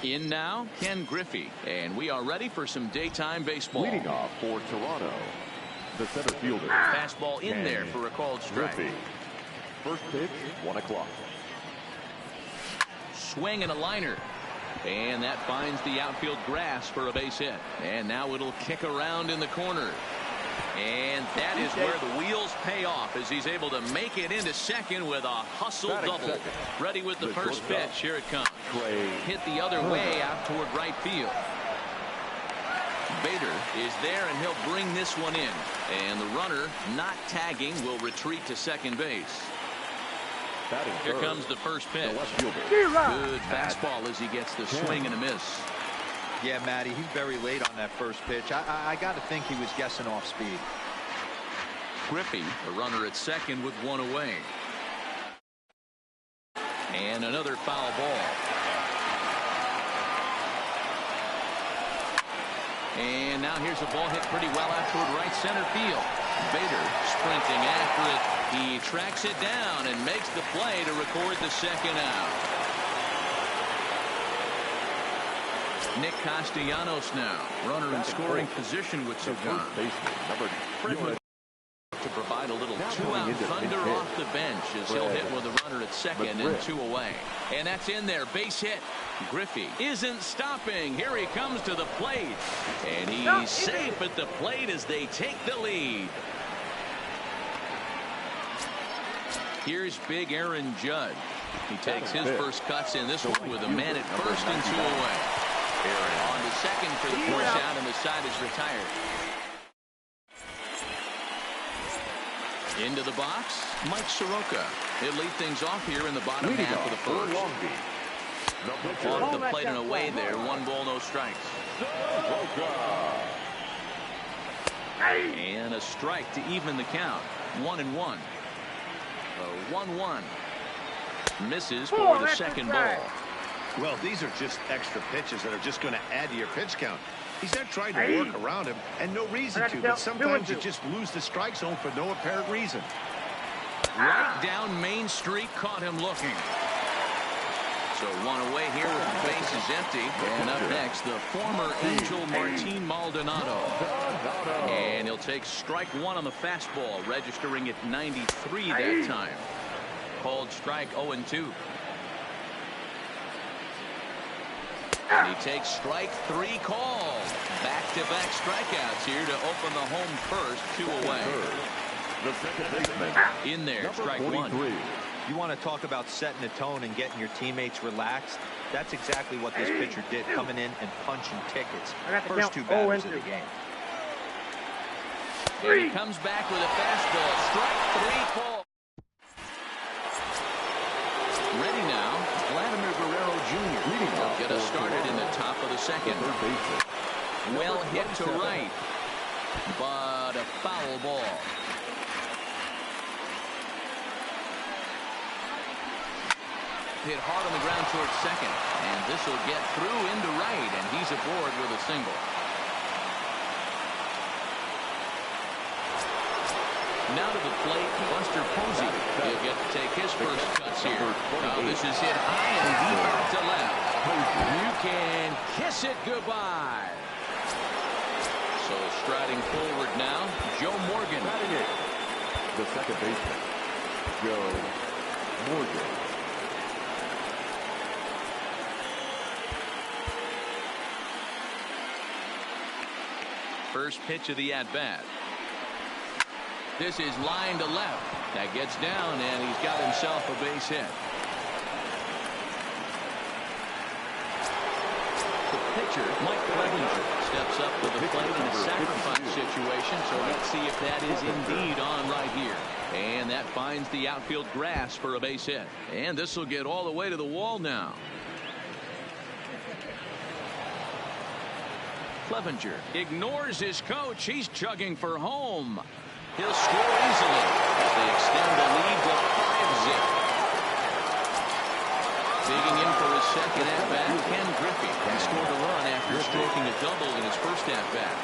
In now, Ken Griffey, and we are ready for some daytime baseball. Leading off for Toronto, the center fielder. Fastball in there for a called strike. Griffey. First pitch, 1 o'clock. Swing and a liner. And that finds the outfield grass for a base hit. And now it'll kick around in the corner. And that is where the wheels pay off as he's able to make it into second with a hustle double. Ready with the first pitch. Here it comes. Hit the other way out toward right field. Bader is there, and he'll bring this one in. And the runner, not tagging, will retreat to second base. Here comes the first pitch. Good fastball as he gets the swing and a miss. Yeah, Matty, he's very late on that first pitch. I got to think he was guessing off speed. Griffey, a runner at second with one away. And another foul ball. And now here's a ball hit pretty well out toward right center field. Bader sprinting after it. He tracks it down and makes the play to record the second out. Nick Castellanos now, runner in scoring position with Sagan. To provide a little two-out thunder off the bench as he'll hit with a runner at second and two away. And that's in there, base hit. Griffey isn't stopping. Here he comes to the plate. And he's safe at the plate as they take the lead. Here's big Aaron Judge. He takes his first cuts in this one with a man at first and two away. Aaron on to second for the force out, and the side is retired. Into the box, Mike Soroka. He'll lead things off here in the bottom half of the first. Off the plate and away there. 1 ball, no strikes. And a strike to even the count. 1-1. 1-1. Misses for the second ball. Well, these are just extra pitches that are just going to add to your pitch count. He's not trying to work around him, and no reason to, but sometimes you just lose the strike zone for no apparent reason. Right down Main Street, caught him looking. So one away here with the bases empty. And up next, the former Angel Martin Maldonado. And he'll take strike one on the fastball, registering at 93 that time. Called strike 0-2. And he takes strike 3 called. Back-to-back strikeouts here to open the home first, 2 away. The second baseman. In there, strike 1. You want to talk about setting the tone and getting your teammates relaxed? That's exactly what this pitcher did, coming in and punching tickets. First 2 batters of the game. And he comes back with a fastball. Strike 3 called. Ready now, Vladimir Guerrero Jr. He'll get us started in the top of the second. Well hit to right, but a foul ball. Hit hard on the ground towards second, and this will get through into right, and he's aboard with a single. Now to the plate, Buster Posey. He'll get to take his first cuts here. Now this is hit high and deep out to left. You can kiss it goodbye. So striding forward now, Joe Morgan. The second baseman, Joe Morgan. First pitch of the at-bat. This is line to left. That gets down, and he's got himself a base hit. The pitcher, Mike Clevenger, steps up to the plate in a sacrifice situation, so let's see if that is indeed on right here. And that finds the outfield grass for a base hit. And this will get all the way to the wall now. Clevenger ignores his coach. He's chugging for home. He'll score easily as they extend the lead to 5-zip. Digging in for his second at-bat, Ken Griffey. He scored a run after stroking a double in his first at-bat.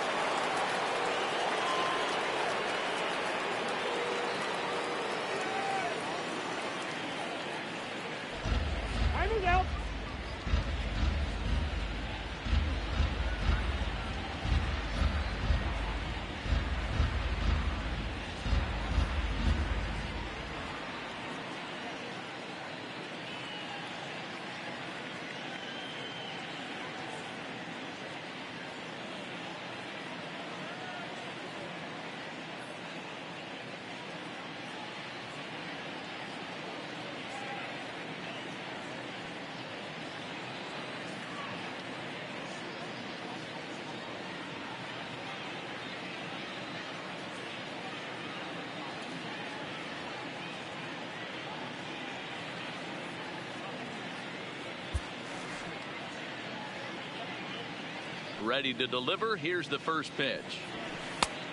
Ready to deliver. Here's the first pitch.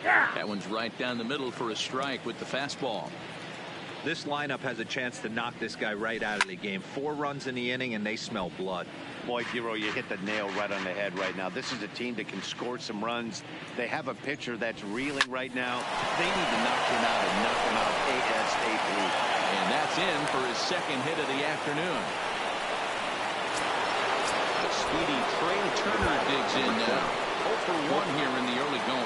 That one's right down the middle for a strike with the fastball. This lineup has a chance to knock this guy right out of the game. 4 runs in the inning, and they smell blood. Boy, Giro, you hit the nail right on the head right now. This is a team that can score some runs. They have a pitcher that's reeling right now. They need to knock him out and knock him out ASAP. And that's in for his second hit of the afternoon. The speedy Trey Turner digs in now. 0 for 1 here in the early going.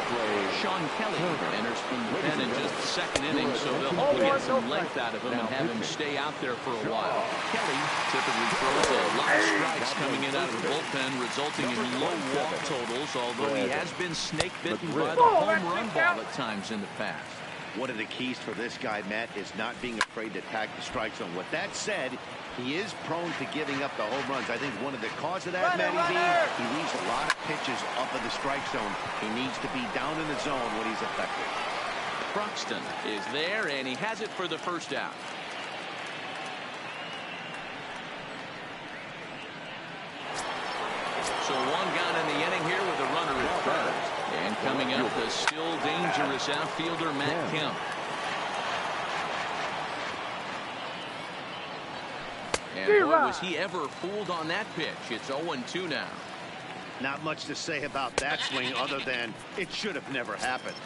Sean Kelly enters from the pen in just the second inning, so they'll hope to get some length out of him and have him stay out there for a while. Kelly typically throws a lot of strikes coming in out of the bullpen, resulting in low walk totals, although he has been snake bitten by the home run ball at times in the past. One of the keys for this guy, Matt, is not being afraid to attack the strike zone. With that said, he is prone to giving up the home runs. I think one of the cause of that, Matty B, he leaves a lot of pitches up in the strike zone. He needs to be down in the zone when he's effective. Croxton is there, and he has it for the first out. So 1 gone in the inning here with a runner at first. And coming up, the still dangerous outfielder, Matt Kemp. And boy, was he ever fooled on that pitch. It's 0-2 now. Not much to say about that swing other than it should have never happened.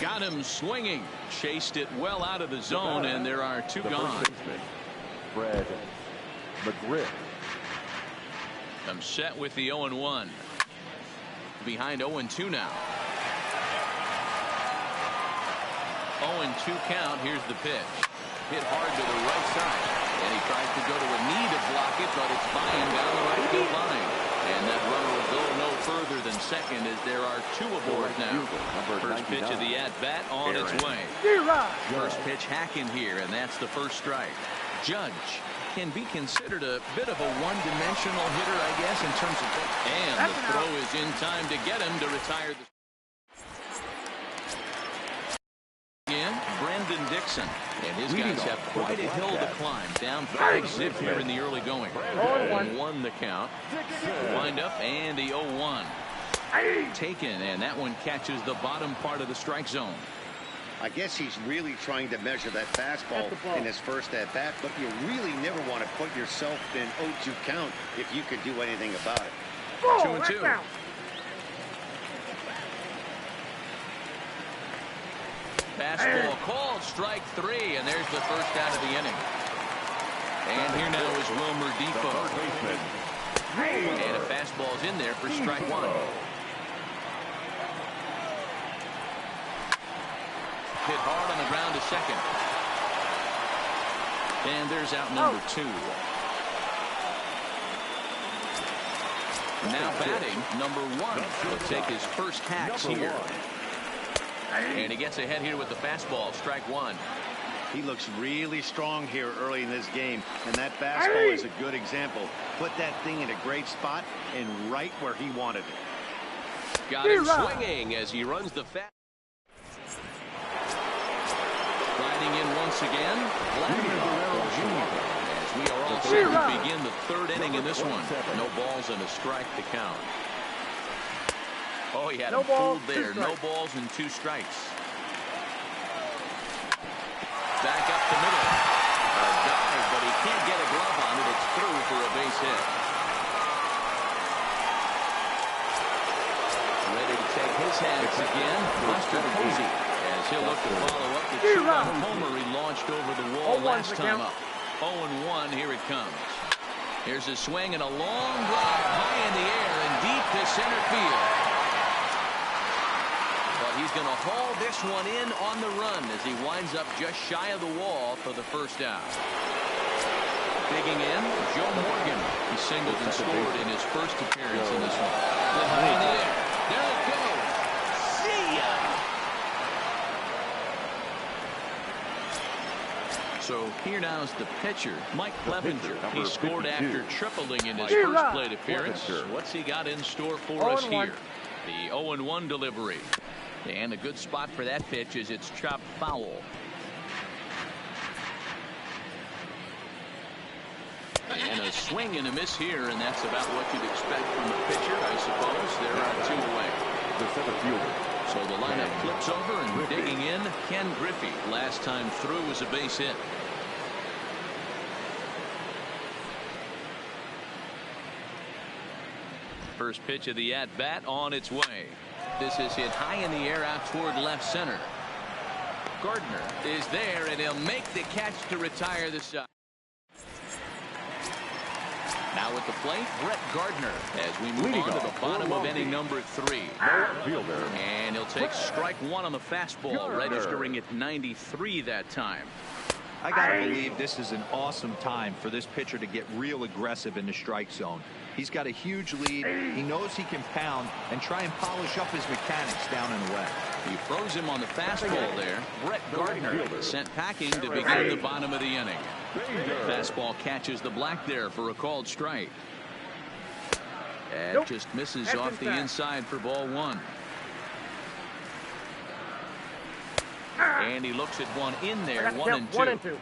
Got him swinging. Chased it well out of the zone, and there are 2 gone. Fred McGriff. I'm set with the 0-1. Behind 0-2 now. 0-2 count. Here's the pitch. Hit hard to the right side. And he tries to go to a knee to block it, but it's by him down the right field line. And that runner will go no further than second as there are 2 aboard now. First pitch of the at-bat on its way. First pitch hacking here, and that's the first strike. Judge can be considered a bit of a one-dimensional hitter, I guess, in terms of... And the throw is in time to get him to retire the... Brendan Dixon, and his guys have quite a hill to climb. Down 5-zip here in the early going. 1 the count. Wind up and the 0-1. Taken, and that one catches the bottom part of the strike zone. I guess he's really trying to measure that fastball in his first at-bat, but you really never want to put yourself in 0-2 count if you could do anything about it. 2-2. Fastball called, strike 3, and there's the first out of the inning. And here now is Wilmer Defoe. And a fastball's in there for strike 1. Hit hard on the ground to second. And there's out number 2. Now batting, number 1. He'll take his first hacks here. And he gets ahead here with the fastball, strike 1. He looks really strong here early in this game, and that fastball is a good example. Put that thing in a great spot and right where he wanted it. Got him swinging as he runs the fast. Sliding in once again, Vladimir Guerrero Jr. As we are all set to begin the 3rd inning in this one. No balls and a strike to count. Oh, he had him fooled there. No balls and 2 strikes. Back up the middle. A dive, but he can't get a glove on it. It's through for a base hit. Ready to take his hacks again. Buster Posey, as he'll look to follow up the 2-run homer he launched over the wall last time up. 0-1, here it comes. Here's a swing and a long drive high in the air and deep to center field. He's going to haul this one in on the run as he winds up just shy of the wall for the first out. Digging in, Joe Morgan. He singled and scored in his first appearance in this one. Behind in the air. There it goes. See ya! So here now is the pitcher, Mike Clevenger. He scored after tripling in his first plate appearance. What's he got in store for us here? The 0-1 delivery. And a good spot for that pitch is it's chopped foul. And a swing and a miss here, and that's about what you'd expect from a pitcher, I suppose. There are 2 away. The center fielder. So the lineup flips over, and digging in, Ken Griffey. Last time through was a base hit. First pitch of the at-bat on its way. This is hit high in the air out toward left center. Gardner is there, and he'll make the catch to retire the side. Now at the plate, Brett Gardner as we move on to the bottom of inning number 3. And he'll take strike 1 on the fastball, registering at 93 that time. I gotta believe this is an awesome time for this pitcher to get real aggressive in the strike zone. He's got a huge lead. He knows he can pound and try and polish up his mechanics down and away. He froze him on the fastball there. Brett Gardner sent packing to begin the bottom of the inning. Fastball catches the black there for a called strike. And just misses off the inside for ball 1. And he looks at one in there, 1-2.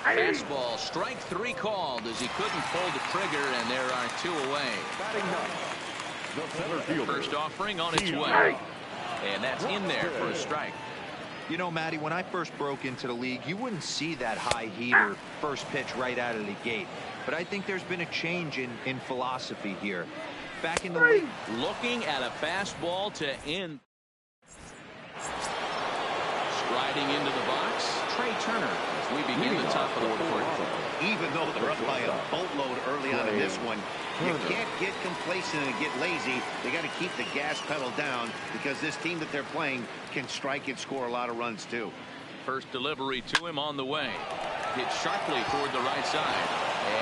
Fastball, strike 3 called as he couldn't pull the trigger, and there are 2 away. First offering on its way. And that's in there for a strike. You know, Matty, when I first broke into the league, you wouldn't see that high heater first pitch right out of the gate. But I think there's been a change in philosophy here. Back in the league. Looking at a fastball to end. Striding into the box, Trey Turner as we begin the top of the 4th. Even though they're up by a boatload early on in this one, you can't get complacent and get lazy. They got to keep the gas pedal down because this team that they're playing can strike and score a lot of runs too. First delivery to him on the way. Hit sharply toward the right side.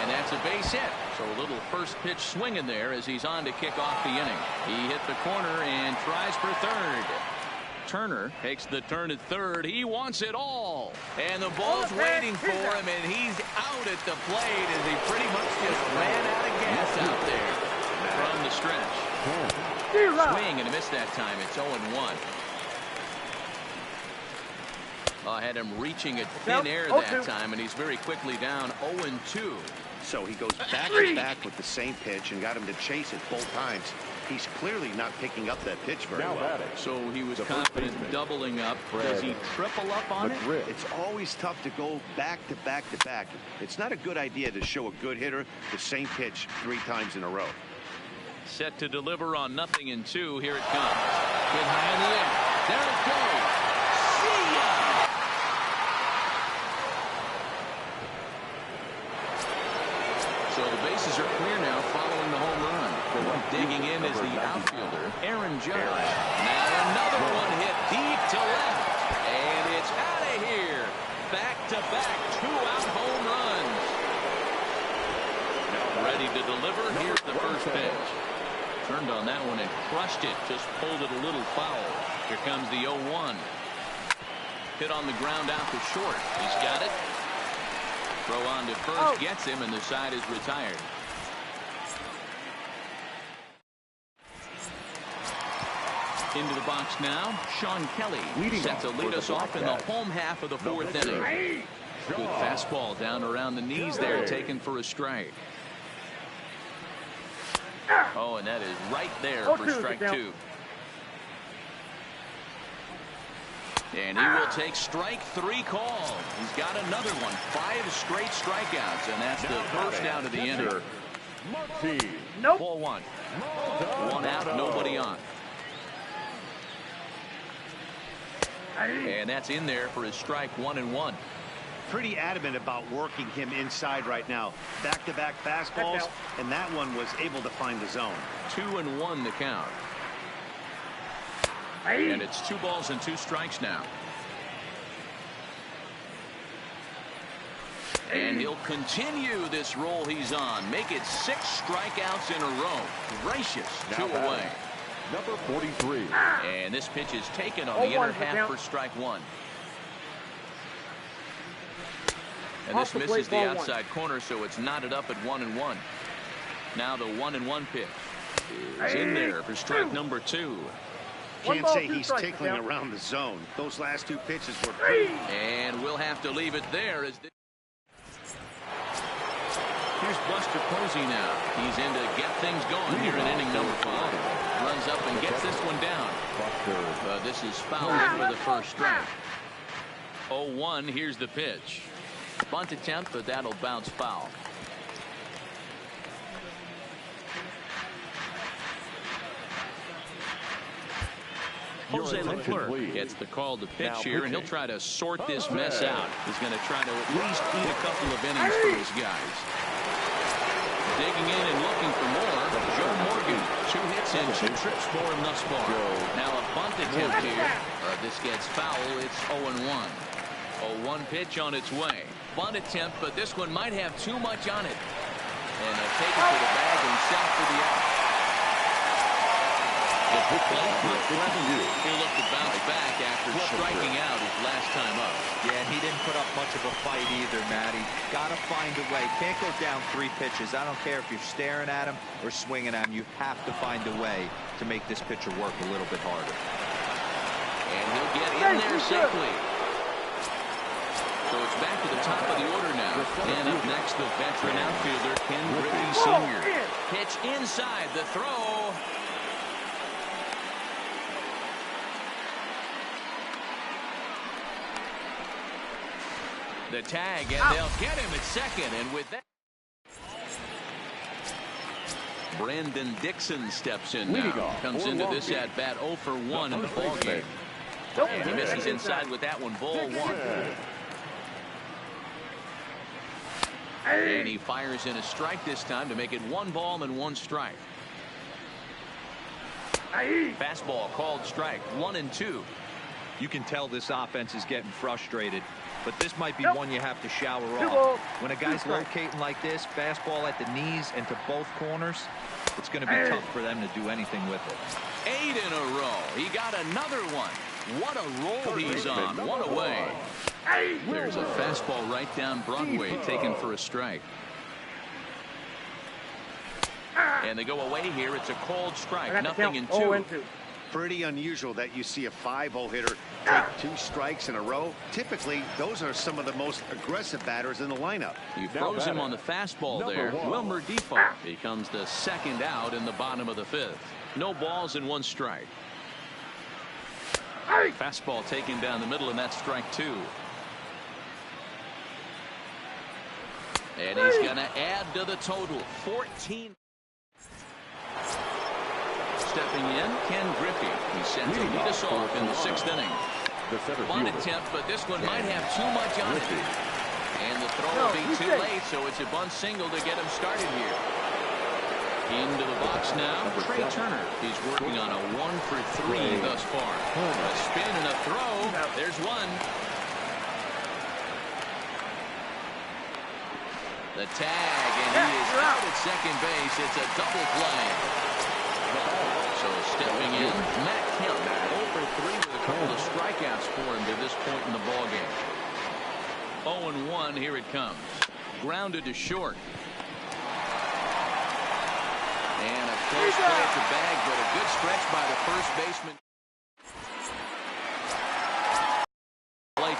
And that's a base hit. So a little first pitch swinging there as he's on to kick off the inning. He hit the corner and tries for third. Turner takes the turn at third. He wants it all. And the ball's waiting for him, and he's out at the plate as he pretty much just ran out of gas out there from the stretch. Swing and a miss that time. It's 0-1. Had him reaching at thin air that time, and he's very quickly down 0-2. So he goes back to back with the same pitch and got him to chase it both times. He's clearly not picking up that pitch very well. So he was confident doubling up. Does he triple up on it? It's always tough to go back to back to back. It's not a good idea to show a good hitter the same pitch 3 times in a row. Set to deliver on 0-2. Here it comes. Hit high in the air. There it goes. See ya! So the bases are clear now following the home run. Digging in is the outfielder, Aaron Judge. Now another one hit deep to left. And it's out of here. Back-to-back 2-out home runs. Ready to deliver. Here's the first pitch. Turned on that one and crushed it. Just pulled it a little foul. Here comes the 0-1. Hit on the ground out to short. He's got it. Throw on to first, gets him, and the side is retired. Into the box now, Sean Kelly set to lead us off in the home half of the fourth inning. Good fastball down around the knees there, taken for a strike. Oh, and that is right there for strike two. And he will take strike three call. He's got another one. 5 straight strikeouts, and that's the first out of the inning. Nope. Ball one. One out, nobody on. And that's in there for his strike 1-1. Pretty adamant about working him inside right now. Back-to-back fastballs, and that one was able to find the zone. 2-1 the count. And it's 2 balls and 2 strikes now. And he'll continue this roll he's on. Make it 6 strikeouts in a row. Gracious. 2 away. Number 43. And this pitch is taken on the inner half for strike 1. And this misses the outside corner, so it's knotted up at 1-1. Now the 1-1 pitch is in there for strike number 2. Can't say he's tickling around the zone. Those last 2 pitches were pretty. And we'll have to leave it there. Here's Buster Posey now. He's in to get things going here in inning number 5. Runs up and gets this one down. This is foul for the first strike. 0-1. Here's the pitch. Bunt attempt, but that'll bounce foul. Jose Leclerc gets the call to pitch here, and he'll try to sort this mess out. He's going to try to at least eat a couple of innings for his guys. Digging in and looking for more, Joe Morgan. 2 hits and 2 trips for him thus far. Now a bunt attempt here. This gets foul. It's 0-1. 0-1 pitch on its way. Bunt attempt, but this one might have too much on it. And they'll take it to the bag and set for the out. He'll look to bounce back after striking out his last time up. Yeah, and he didn't put up much of a fight either, Matty. Got to find a way. Can't go down 3 pitches. I don't care if you're staring at him or swinging at him. You have to find a way to make this pitcher work a little bit harder. And he'll get in there safely. So it's back to the top of the order now. And up next, the veteran outfielder, Ken Griffey Sr. Pitch inside, the throw. The tag, and they'll get him at second. And with that, Brandon Dixon steps in now. Comes into this at bat 0 for 1 in the ballgame. And he misses inside with that one. Ball 1. And he fires in a strike this time to make it 1 ball and 1 strike. Fastball called strike 1-2. You can tell this offense is getting frustrated, but this might be one you have to shower off. When a guy's locating like this, fastball at the knees and to both corners, it's going to be tough for them to do anything with it. 8 in a row. He got another one. What a roll he's on. 1 away. There's a fastball right down Broadway, taken for a strike. And they go away here. It's a called strike. Nothing in 2. Pretty unusual that you see a 5-0 hitter take 2 strikes in a row. Typically, those are some of the most aggressive batters in the lineup. He froze him on the fastball there. Wilmer Defoe becomes the second out in the bottom of the 5th. No balls and 1 strike. Fastball taken down the middle, and that's strike 2. And he's going to add to the total. 14. Stepping in, Ken Griffey. He's set to lead us off in the 6th inning. Bunt attempt, but this one might have too much on it. And the throw will be too late, so it's a bunt single to get him started here. Into the box now, Trey Turner. He's working on a 1 for 3 thus far. A spin and a throw. There's one. The tag, and he is out at second base. It's a double play. So stepping in, Matt Kemp, 0 for 3 with a couple of strikeouts for him to this point in the ballgame. 0-1, here it comes. Grounded to short. And a close play at the bag, but a good stretch by the first baseman.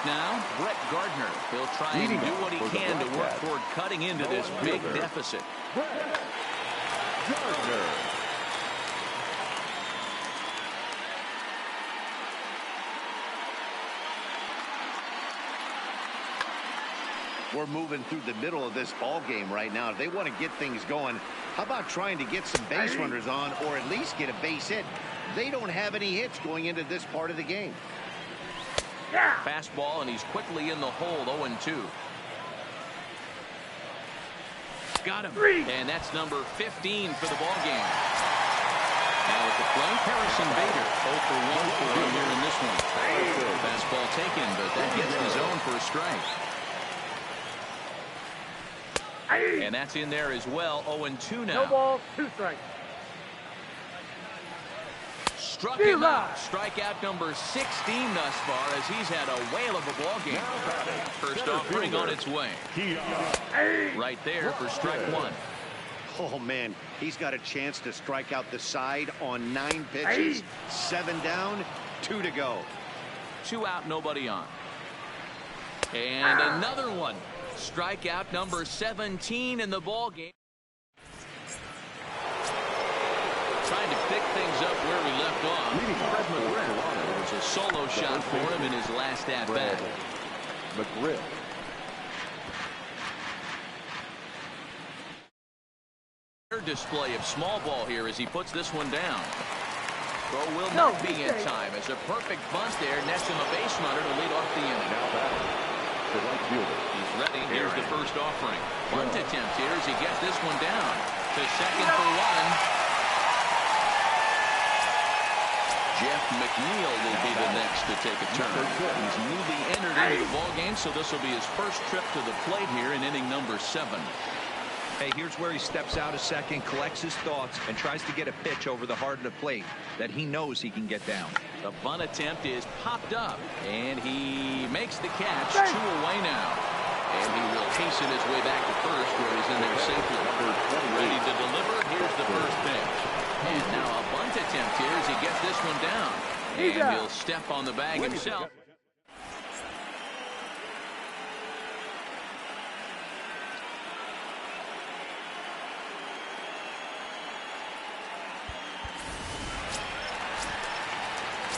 now, Brett Gardner. He'll try and do what he can to work toward cutting into this big deficit. Brett Gardner. We're moving through the middle of this ball game right now. If they want to get things going, how about trying to get some base runners on or at least get a base hit? They don't have any hits going into this part of the game. Fastball, and he's quickly in the hole, 0-2. Got him. And that's number 15 for the ball game. Now at the plate, Harrison Bader, 0 for 1 for him here in this one. Fastball taken, but that gets the zone for a strike. And that's in there as well, 0-2 now. No balls, 2 strikes. Struck him out. Strikeout number 16 thus far, as he's had a whale of a ball game. First offering on its way. Right there for strike 1. Oh, man, he's got a chance to strike out the side on 9 pitches. 7 down, 2 to go. 2 out, nobody on. And another one. Strikeout number 17 in the ball game. Trying to pick things up where we left off. Fred McGriff. It was a solo shot for him in his last at-bat. McGriff. Display of small ball here as he puts this one down. Throw will not be in time. It's a perfect bunt there. Nets him a base runner to lead off the inning. Now batting. The right fielder. He's ready. Here's the first offering. Bunt attempt here as he gets this one down. To second for 1. Jeff McNeil will be the next to take a turn. He's newly entered into the ball game, so this will be his first trip to the plate here in inning number 7. Hey, here's where he steps out a second, collects his thoughts, and tries to get a pitch over the heart of the plate that he knows he can get down. The bunt attempt is popped up, and he makes the catch. 2 away now. And he will hasten his way back to first, where he's in there safely. Ready to deliver. Here's the first pitch. And now a bunt attempt here as he gets this one down. And he'll step on the bag himself.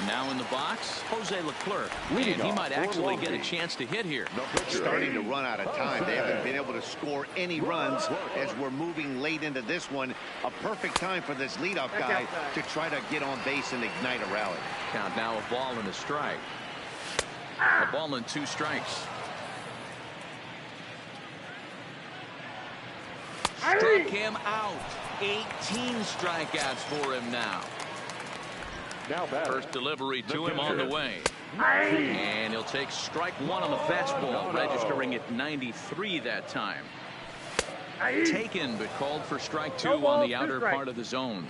Now in the box, Jose Leclerc. And he might actually get a chance to hit here. Starting to run out of time. They haven't been able to score any runs as we're moving late into this one. A perfect time for this leadoff guy to try to get on base and ignite a rally. Count now a ball and a strike. A ball and 2 strikes. Struck him out. 18 strikeouts for him now. Now First delivery to him on the way. And he'll take strike 1 on the fastball, registering at 93 that time. Taken, but called for strike 2 on the outer part of the zone.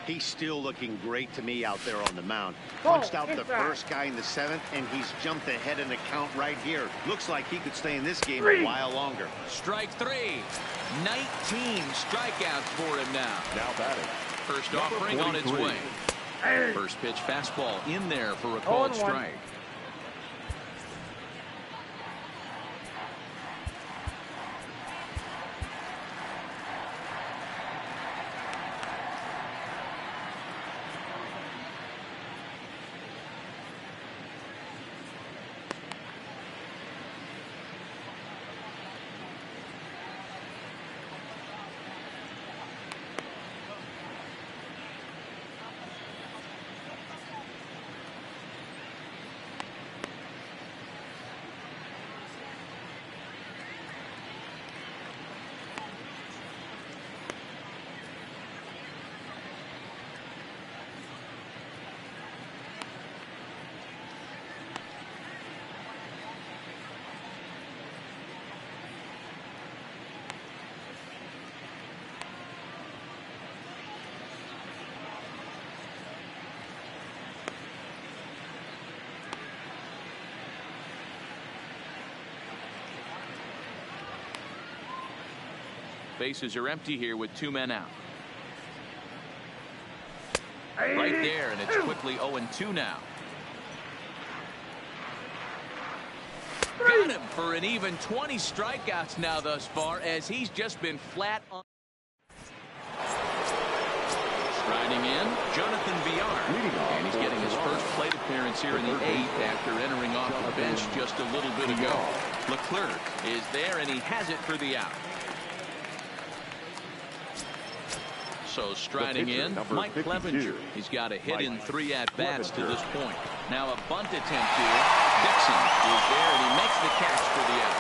He's still looking great to me out there on the mound. Punched out the first guy in the 7th, and he's jumped ahead in the count right here. Looks like he could stay in this game a while longer. Strike 3. 19 strikeouts for him now. Now batting. First offering on its way. First pitch fastball in there for a called strike. Bases are empty here with 2 men out. Right there, and it's quickly 0-2 now. Got him for an even 20 strikeouts now thus far, as he's just been flat on. Striding in, Jonathan Villar. And he's getting his first plate appearance here in the 8th after entering off the bench just a little bit ago. Leclerc is there, and he has it for the out. So striding in, Mike Clevenger. He's got a hit in 3 at-bats to this point. Now a bunt attempt here. Dixon is there, and he makes the catch for the out.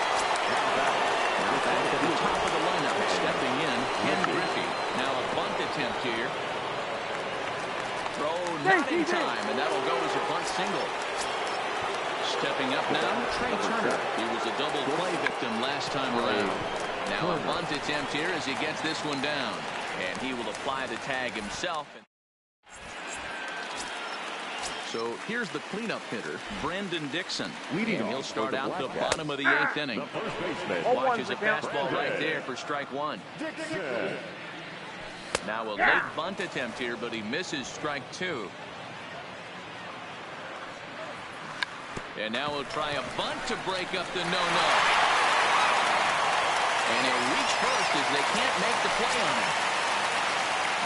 Now back to the top of the lineup, stepping in, Ken Griffey. Now a bunt attempt here. Throw not in time, and that'll go as a bunt single. Stepping up now, Trey Turner. He was a double play victim last time around. Now a bunt attempt here as he gets this one down. And he will apply the tag himself. So here's the cleanup hitter, Brandon Dixon. And he'll start out the bottom of the 8th inning. Watches a fastball right there for strike 1. Now a late bunt attempt here, but he misses strike 2. And now we'll try a bunt to break up the no-no. And he'll reach first as they can't make the play on him.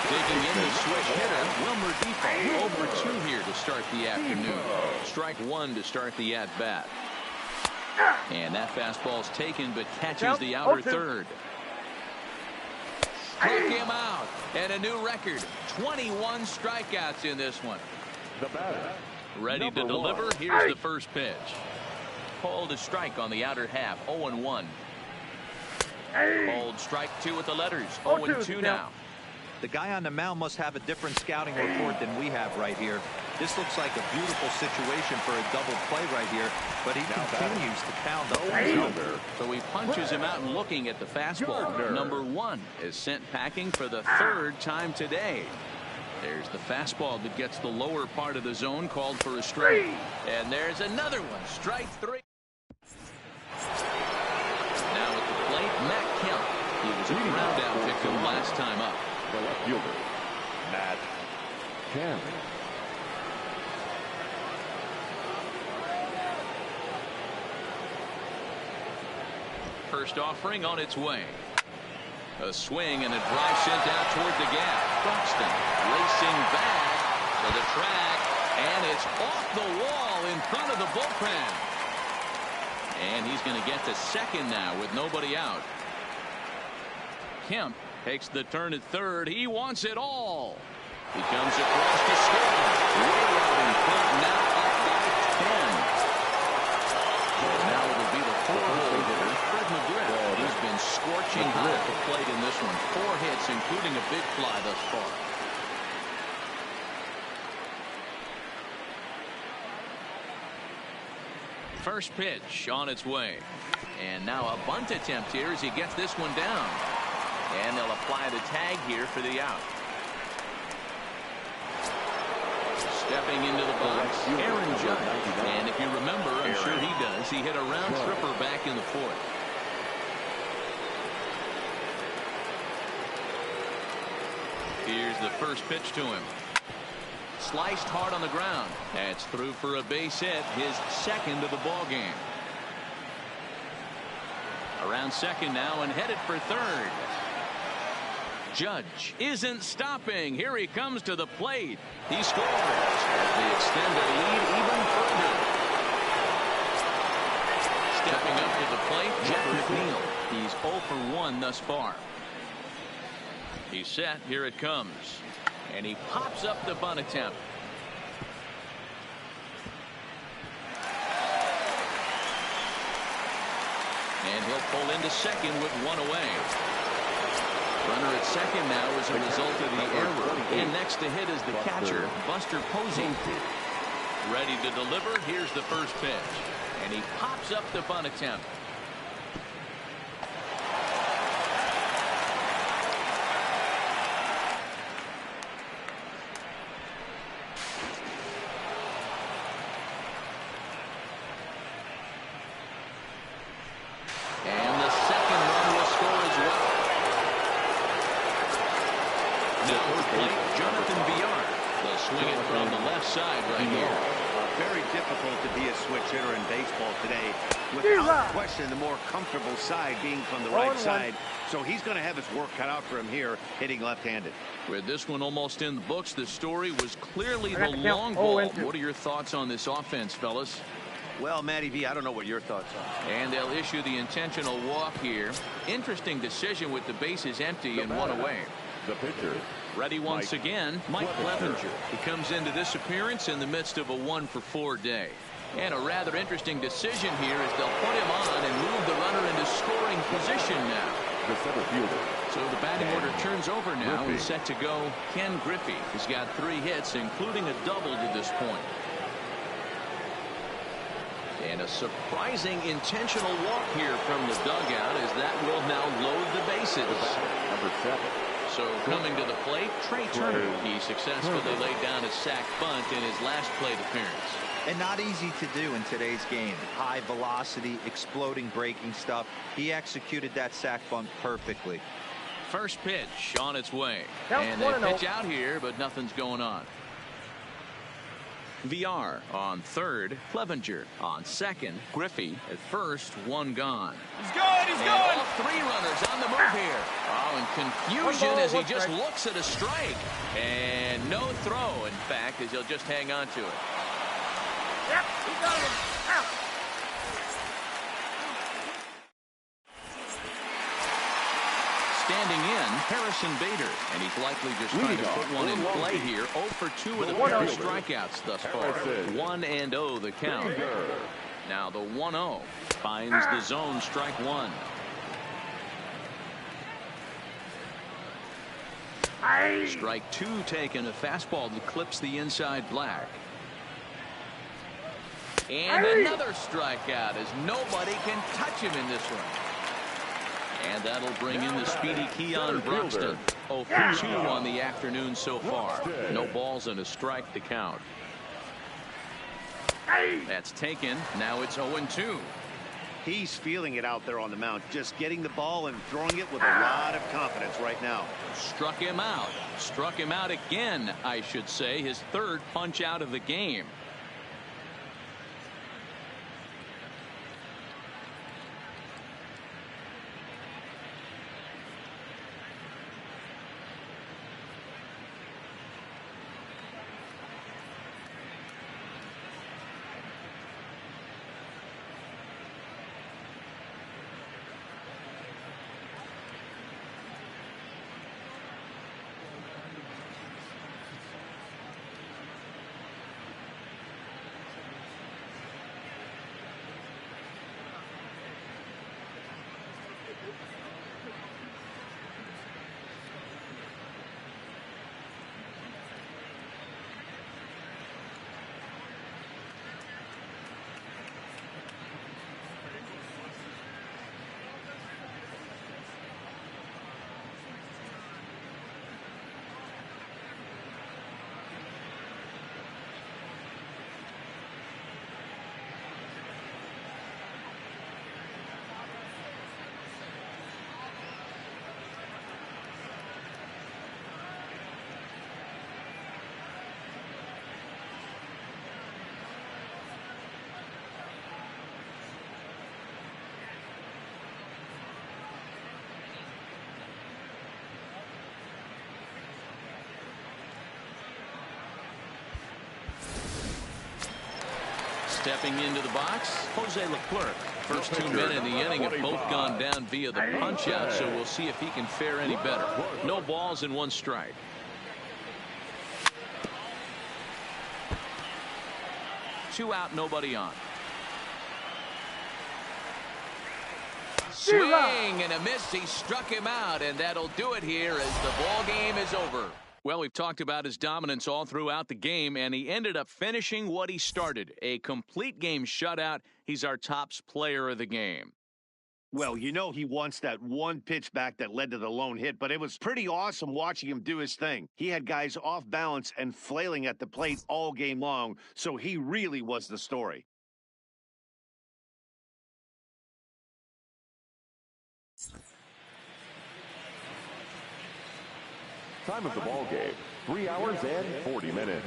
Digging in the switch hitter, Wilmer Defoe, over 2 here to start the afternoon. Strike 1 to start the at-bat. And that fastball's taken, but catches the outer third. Struck him out, and a new record, 21 strikeouts in this one. The batter. Ready to deliver, here's the first pitch. Called a strike on the outer half, 0-1. Called strike 2 with the letters, 0-2 now. The guy on the mound must have a different scouting report than we have right here. This looks like a beautiful situation for a double play right here, but he continues to pound up the number. So he punches him out and looking at the fastball. Number 1 is sent packing for the 3rd time today. There's the fastball that gets the lower part of the zone, called for a strike. And there's another one, strike 3. Now at the plate, Matt Kemp. He was a ground out victim last time up. The left fielder, Matt Kemp. First offering on its way. A swing and a drive sent out toward the gap. Buxton racing back to the track, and it's off the wall in front of the bullpen. And he's going to get to second now with nobody out. Kemp takes the turn at third. He wants it all. He comes across to score. Way out in front, now up by 10. And now it'll be the 4-hole hitter, Fred McGriff. He's been scorching hot at the plate in this one. 4 hits, including a big fly thus far. First pitch on its way. And now a bunt attempt here as he gets this one down. And they'll apply the tag here for the out. Stepping into the box, Aaron Judge. And if you remember, I'm sure he does, he hit a round tripper back in the 4th. Here's the first pitch to him. Sliced hard on the ground. That's through for a base hit, his 2nd of the ball game. Around second now and headed for 3rd. Judge isn't stopping. Here he comes to the plate. He scores as they extend their lead even further. Stepping up to the plate, Jeff McNeil. He's 0 for 1 thus far. He's set. Here it comes. And he pops up the bunt attempt. And he'll pull into second with 1 away. Runner at second now as a result of the error. And next to hit is the catcher, Buster Posey. Ready to deliver. Here's the first pitch. And he pops up the bunt attempt. And the second run will score as well. Now plate, Jonathan Villar. They'll swing it from the left side right here. very difficult to be a switch hitter in baseball today. Without question, the more comfortable side being from the right side. So he's going to have his work cut out for him here, hitting left-handed. With this one almost in the books, the story was clearly the long ball. What are your thoughts on this offense, fellas? Well, Matty V, I don't know what your thoughts are. And they'll issue the intentional walk here. Interesting decision with the bases empty and one away. The pitcher. Ready once again, Mike Clevenger. He comes into this appearance in the midst of a 1-for-4 day. And a rather interesting decision here is they'll put him on and move the runner into scoring position now. The center fielder. So the batting order turns over now and set to go Ken Griffey. He's got 3 hits, including a double to this point. And a surprising intentional walk here from the dugout as that will now load the bases. Number 7. So coming to the plate, Trey Turner. He successfully laid down a sac bunt in his last plate appearance. And not easy to do in today's game. High velocity, exploding breaking stuff. He executed that sac bunt perfectly. First pitch on its way. And they pitch out here, but nothing's going on. VR on third, Clevenger on second, Griffey at first, 1 gone. He's good, he's good. All 3 runners on the move here. Oh, and confusion as he just looks at a strike. And no throw, in fact, as he'll just hang on to it. Yep, he got him. Out. Standing in, Harrison Bader, and he's likely just trying to put one in play here. 0 for 2 with a pair of strikeouts thus far. 1-0 the count. Now the 1-0 finds the zone, strike 1. Strike 2 taken, a fastball that clips the inside black. And another strikeout as nobody can touch him in this one. And that'll bring in the speedy Keon Broxton. 0 for 2 on the afternoon so far. No balls and a strike to count. That's taken. Now it's 0-2. He's feeling it out there on the mound, just getting the ball and throwing it with a lot of confidence right now. Struck him out. Struck him out again, I should say. His 3rd punch out of the game. Stepping into the box, Jose Leclerc. First 2 men in the inning have both gone down via the punch out, so we'll see if he can fare any better. No balls and 1 strike. Two out, nobody on. Swing and a miss. He struck him out, and that'll do it here as the ball game is over. Well, we've talked about his dominance all throughout the game, and he ended up finishing what he started. A complete game shutout. He's our top player of the game. Well, you know he wants that 1 pitch back that led to the lone hit, but it was pretty awesome watching him do his thing. He had guys off balance and flailing at the plate all game long, so he really was the story. Time of the ball game, 3 hours and 40 minutes.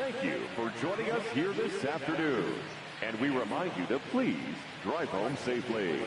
Thank you for joining us here this afternoon. And we remind you to please drive home safely.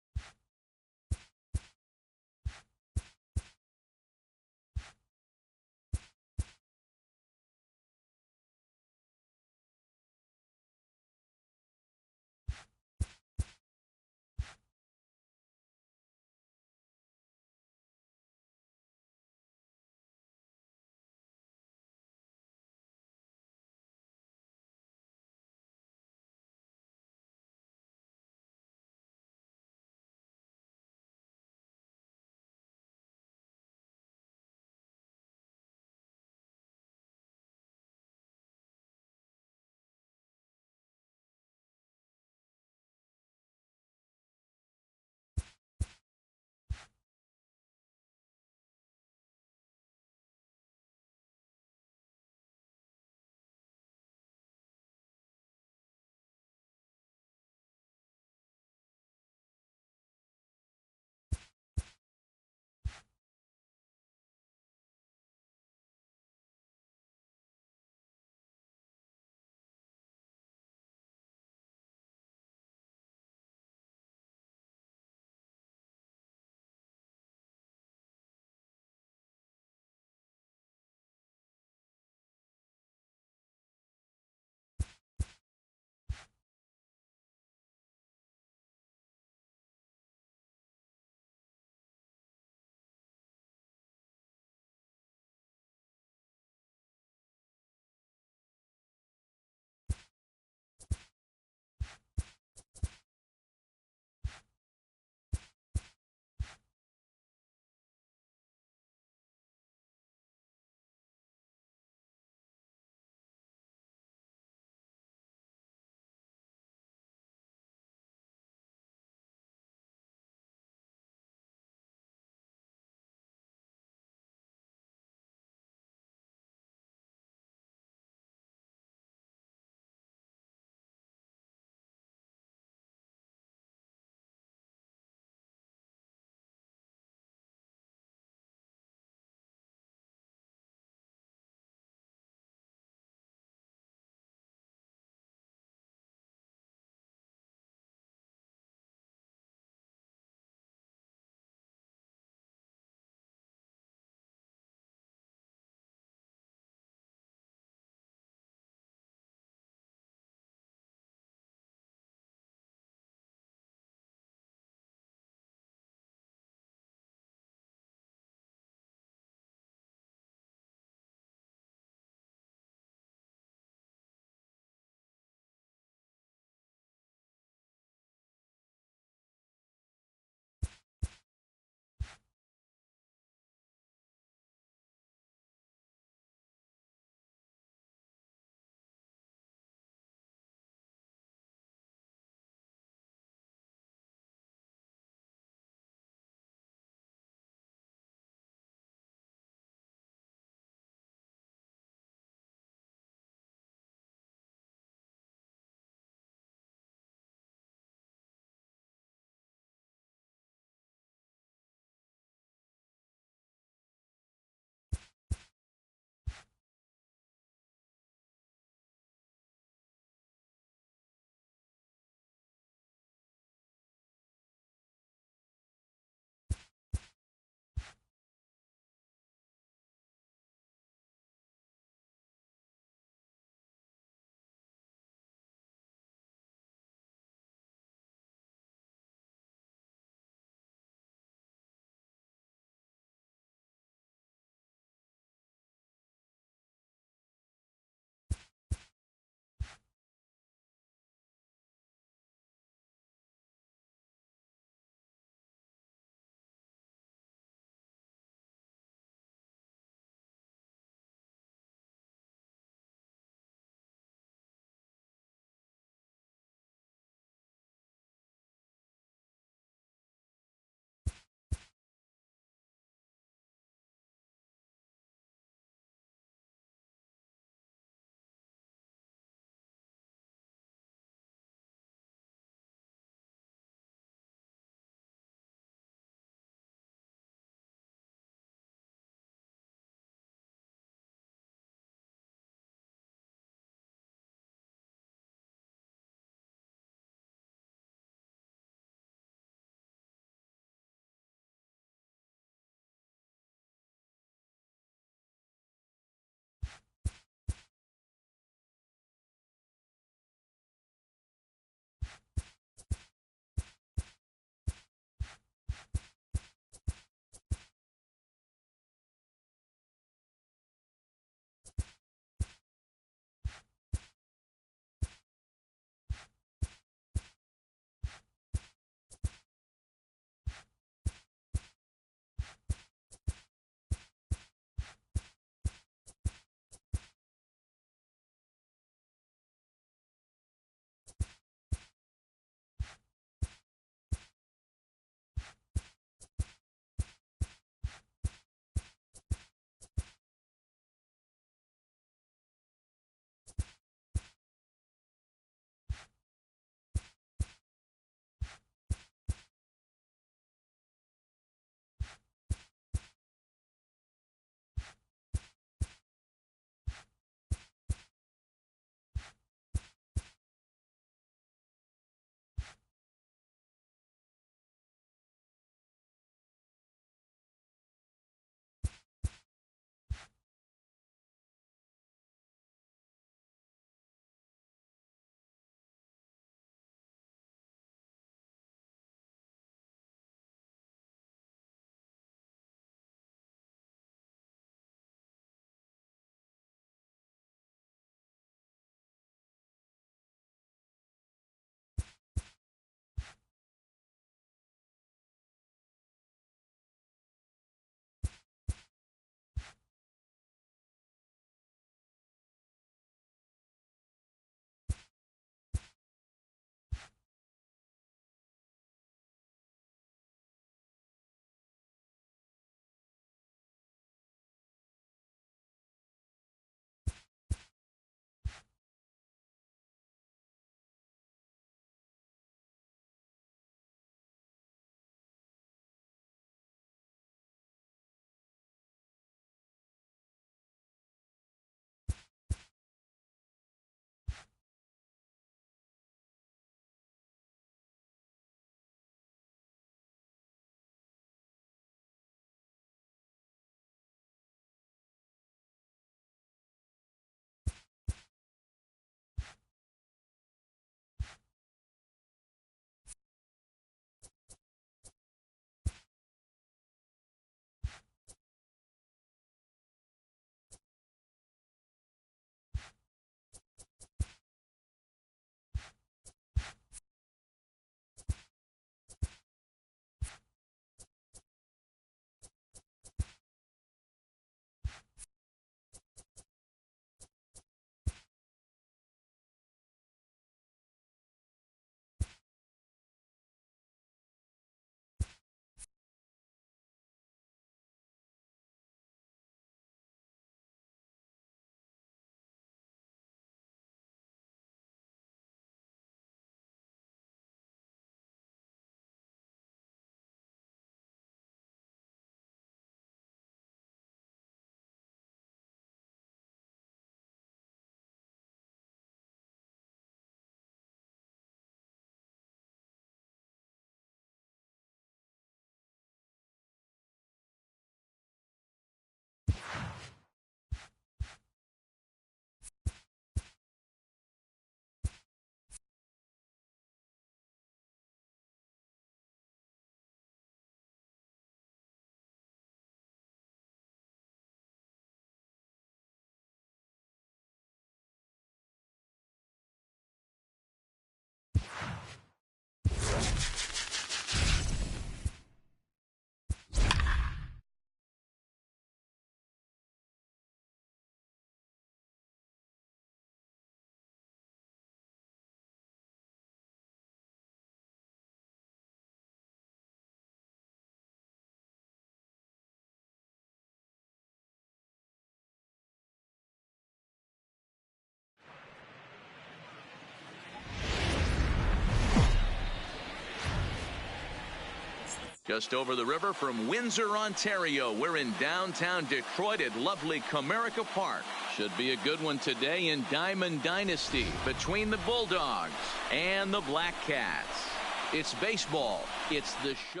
Just over the river from Windsor, Ontario, we're in downtown Detroit at lovely Comerica Park. Should be a good one today in Diamond Dynasty between the Bulldogs and the Black Cats. It's baseball. It's the show.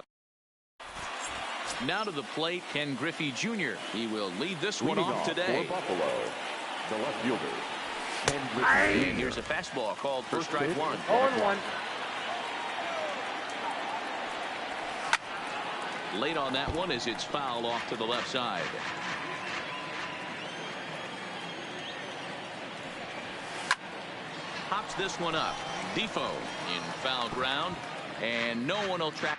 Now to the plate, Ken Griffey Jr. He will lead this one off today. For Buffalo, the left fielder, Ken Griffey. And here's a fastball called for strike one. 0-1. Late on that one as it's fouled off to the left side. Pops this one up. Defoe in foul ground, and no one will track.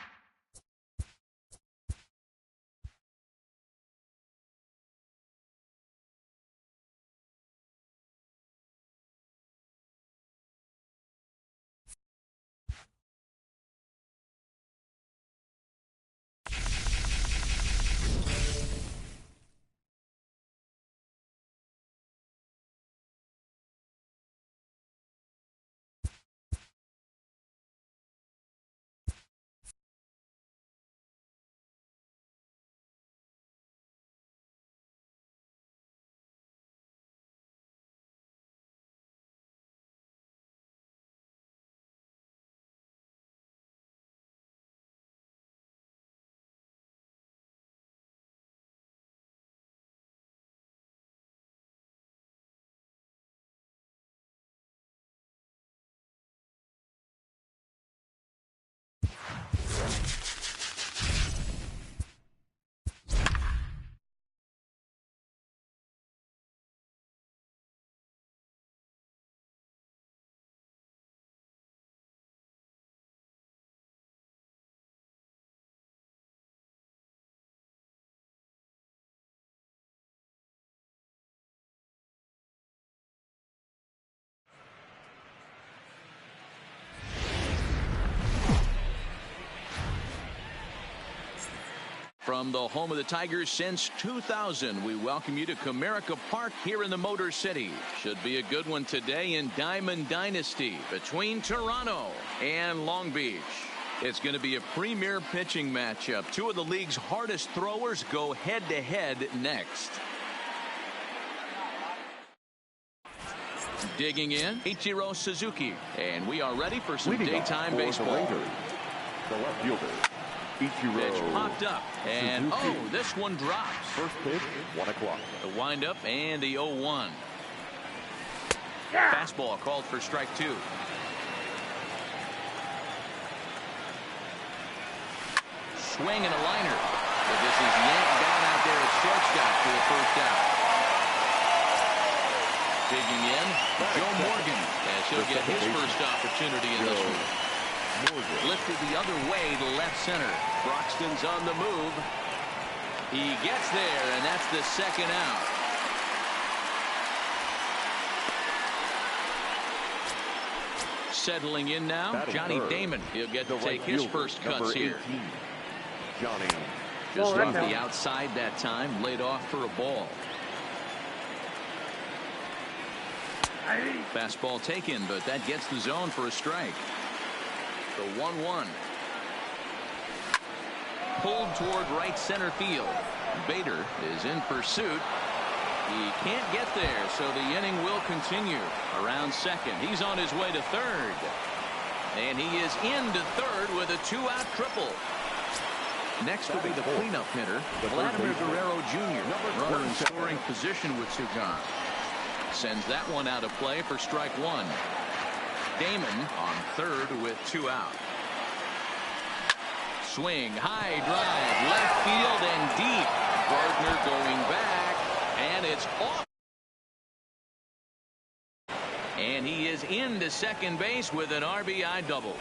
From the home of the Tigers since 2000, we welcome you to Comerica Park here in the Motor City. Should be a good one today in Diamond Dynasty between Toronto and Long Beach. It's going to be a premier pitching matchup. Two of the league's hardest throwers go head-to-head next. Digging in, Ichiro Suzuki. And we are ready for some Leading daytime off for baseball. the Rangers, the left fielder, Ichiro Pitch popped up, and Suzuki. oh, this one drops. First pitch, 1 o'clock. The windup and the 0-1. Fastball called for strike 2. Swing and a liner. But this is yanked down out there at shortstop for the first out. Digging in, Joe Morgan, as he'll get his first opportunity in this one. Lifted the other way to left center. Broxton's on the move. He gets there, and that's the second out. Settling in now, Batting Johnny third, Damon. He'll get to the take right his fielder, first cuts number here. 18, Johnny. Just off the outside that time, laid off for a ball. Fastball taken, but that gets the zone for a strike. The 1-1. Pulled toward right center field. Bader is in pursuit. He can't get there, so the inning will continue. Around second, he's on his way to third. And he is into third with a 2-out triple. Next will be the cleanup hitter, Vladimir Guerrero Jr. Runner in scoring position with 2 gone. Sends that one out of play for strike 1. Damon on third with 2 out. Swing, high drive, left field and deep. Gardner going back, and it's off. And he is into second base with an RBI double.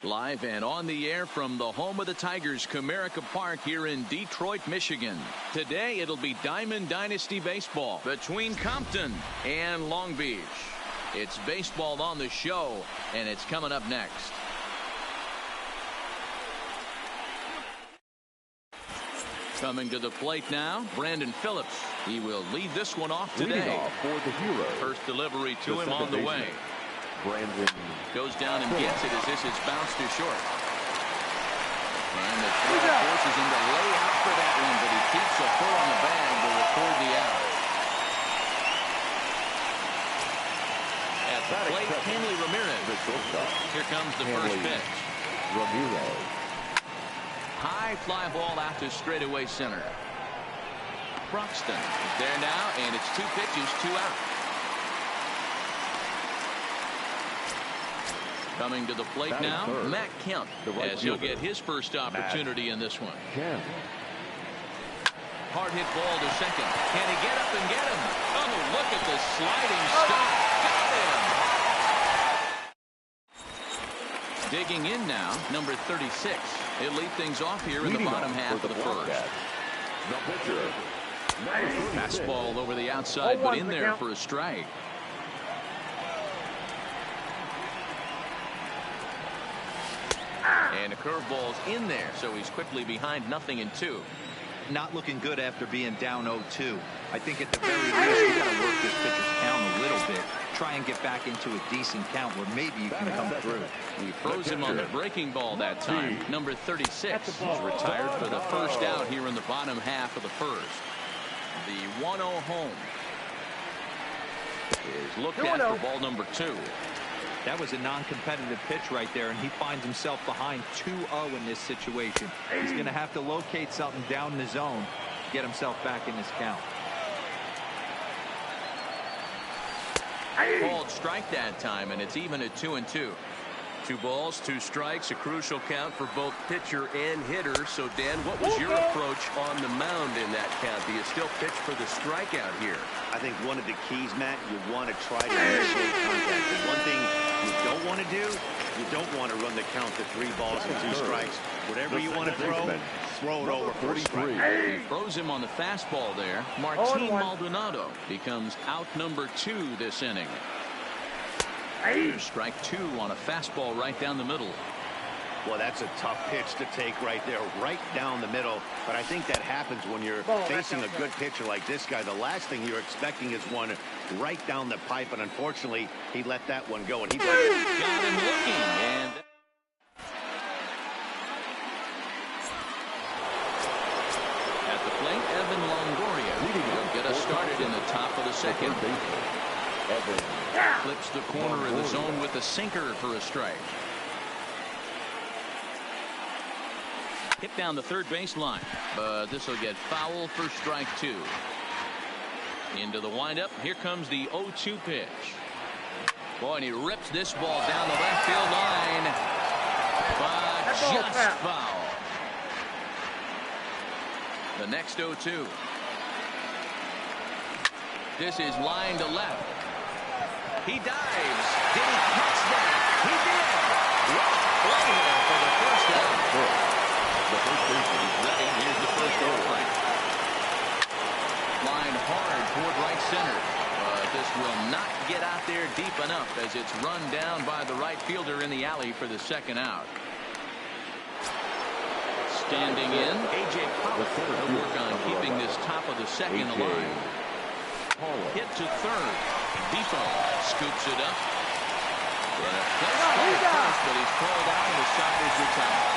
Live and on the air from the home of the Tigers, Comerica Park here in Detroit, Michigan. Today it'll be Diamond Dynasty baseball between Compton and Long Beach. It's baseball on the show, and it's coming up next. Coming to the plate now, Brandon Phillips. He will lead this one off today. Leading off for the Heroes. First delivery to him on the way. Brandon goes down and gets it as this is bounced to short. And the throw forces him to lay out for that one, but he keeps a foot on the bag to record the out. At the plate, Hanley Ramirez. Here comes the first pitch. Ramirez. High fly ball out to straightaway center. Broxton is there now, and it's 2 pitches, 2 out. Coming to the plate now, Matt Kemp, as he'll get his first opportunity in this one. Hard hit ball to second. Can he get up and get him? Oh, look at the sliding stop. Got him. Digging in now, number 36. He'll lead things off here in the bottom half of the first. Fastball over the outside, but in there for a strike. And a curveball's in there, so he's quickly behind 0-2. Not looking good after being down 0-2. I think at the very least you got to work this pitcher's count a little bit. Try and get back into a decent count where maybe you can come through. He froze him on the breaking ball that time. Number 36. He's retired for the first out here in the bottom half of the first. The 1-0 home is looked at for ball number 2. That was a non-competitive pitch right there, and he finds himself behind 2-0 in this situation. He's going to have to locate something down in the zone to get himself back in this count. Called strike that time, and it's even at 2-2. 2 balls, 2 strikes, a crucial count for both pitcher and hitter. So, Dan, what was your approach on the mound in that count? Do you still pitch for the strikeout here? I think one of the keys, Matt, you want to try to initiate contact. The one thing you don't want to do, you don't want to run the count to 3 balls and 2 strikes. Whatever you want to throw it over for a strike. He froze him on the fastball there. Martin Maldonado becomes out number 2 this inning. Strike 2 on a fastball right down the middle. Well, that's a tough pitch to take right there, right down the middle. But I think that happens when you're facing a good pitcher like this guy. The last thing you're expecting is one right down the pipe, and unfortunately, he let that one go. And he got him looking. And at the plate, Evan Longoria will get us started in the top of the second. Flips the corner of the zone with a sinker for a strike. Hit down the third baseline, but this will get foul for strike 2. Into the windup. Here comes the 0-2 pitch. Boy, and he rips this ball down the left field line, but just foul. The next 0-2. This is line to left. He dives. Did he catch that? He did. Right there for the first out. The first baseman is ready. Here's the first over. Line hard toward right center. But this will not get out there deep enough as it's run down by the right fielder in the alley for the second out. Standing in, A.J. Pollock will work on keeping this top of the second alive. Hit to third. Depot scoops it up. But he's called out and the side is retired.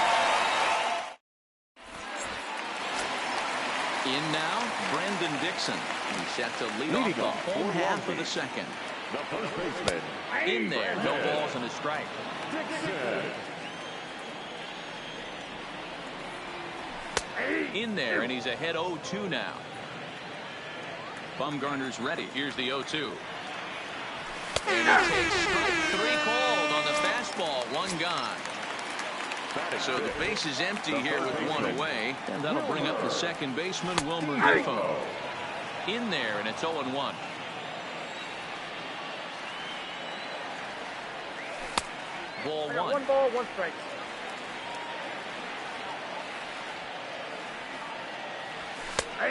In now, Brandon Dixon. He's set to lead off the home half of the second. The first baseman. In there, no balls and a strike. In there, and he's ahead 0-2 now. Bumgarner's ready. Here's the 0-2. And it takes strike 3 called on the fastball. 1 gone. So the base is empty here with 1 away. And that'll bring up the second baseman, Wilmer Defoe. In there, and it's 0-1. Ball 1. 1 ball, 1 strike.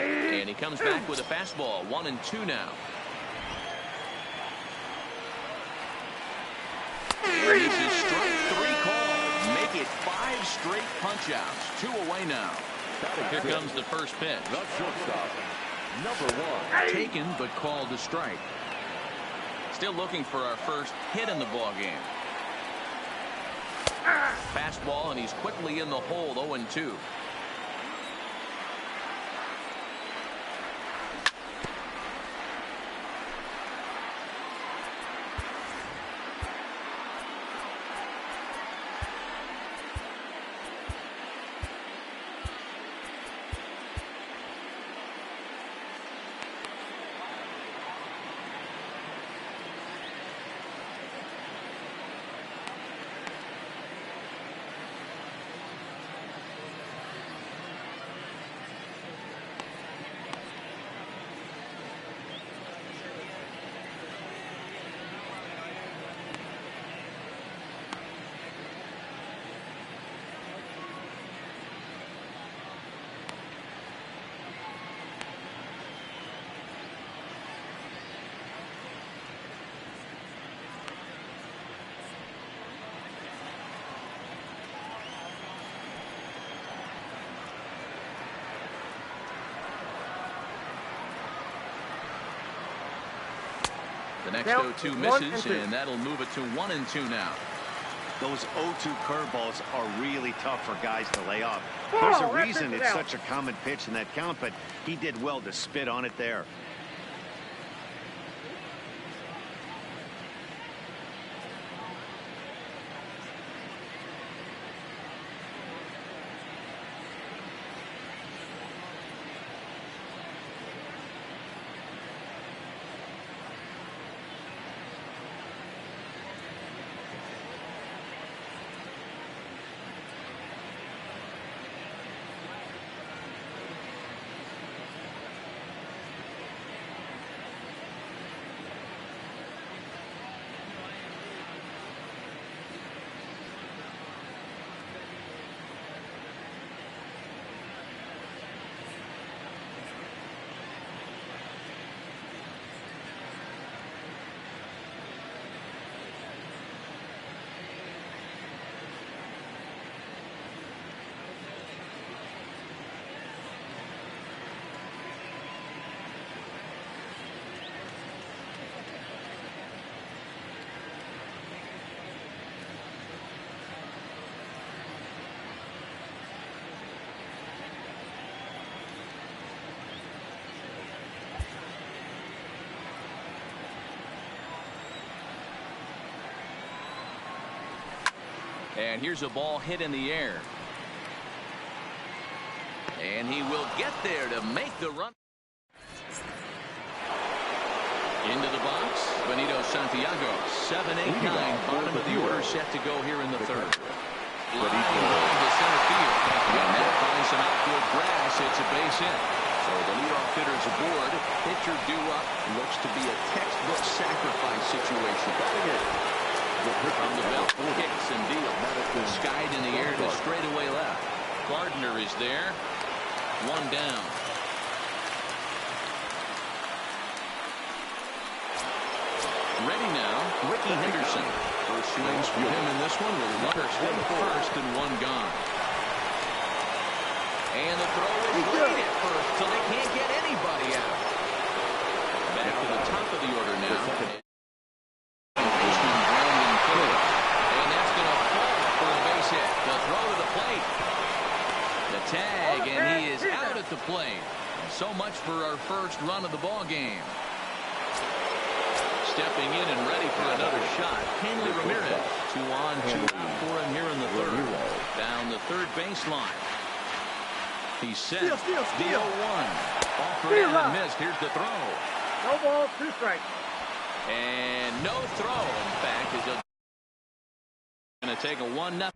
And he comes back with a fastball. 1-2 now. And he's his strike 3 call. Make it 5 straight punch-outs. 2 away now. Here comes the first pitch. The shortstop, number 1. Taken but called to strike. Still looking for our first hit in the ball game. Fastball, and he's quickly in the hole. 0-2. The next 0-2 misses, and that'll move it to 1-2 now. Those 0-2 curveballs are really tough for guys to lay off. There's a reason it's such a common pitch in that count, but he did well to spit on it there. And here's a ball hit in the air. And he will get there to make the run. Into the box, Benito Santiago. 7, 8, 9, bottom of the order set to go here in the third. Line going to center field. And that finds some outfield grass. It's a base hit. So the leadoff hitter's aboard. Pitcher due up. Looks to be a textbook sacrifice situation. From the belt, kicks and deals. Skied in the air to straightaway left. Gardner is there. 1 down. Ready now, Ricky Henderson. First swings for him in this one with runners on first and 1 gone. And the throw is late at first, so they can't get anybody out. Back to the top of the order now. Tag, and he is out at the plate. So much for our first run of the ball game. Stepping in and ready for another shot, Hanley Ramirez. 2 on, 2 out for him here in the third. Down the third baseline. He's set. The 0-1. Offered and missed. Here's the throw. No ball, 2 strikes. And no throw. In fact, is going to take a 1-0.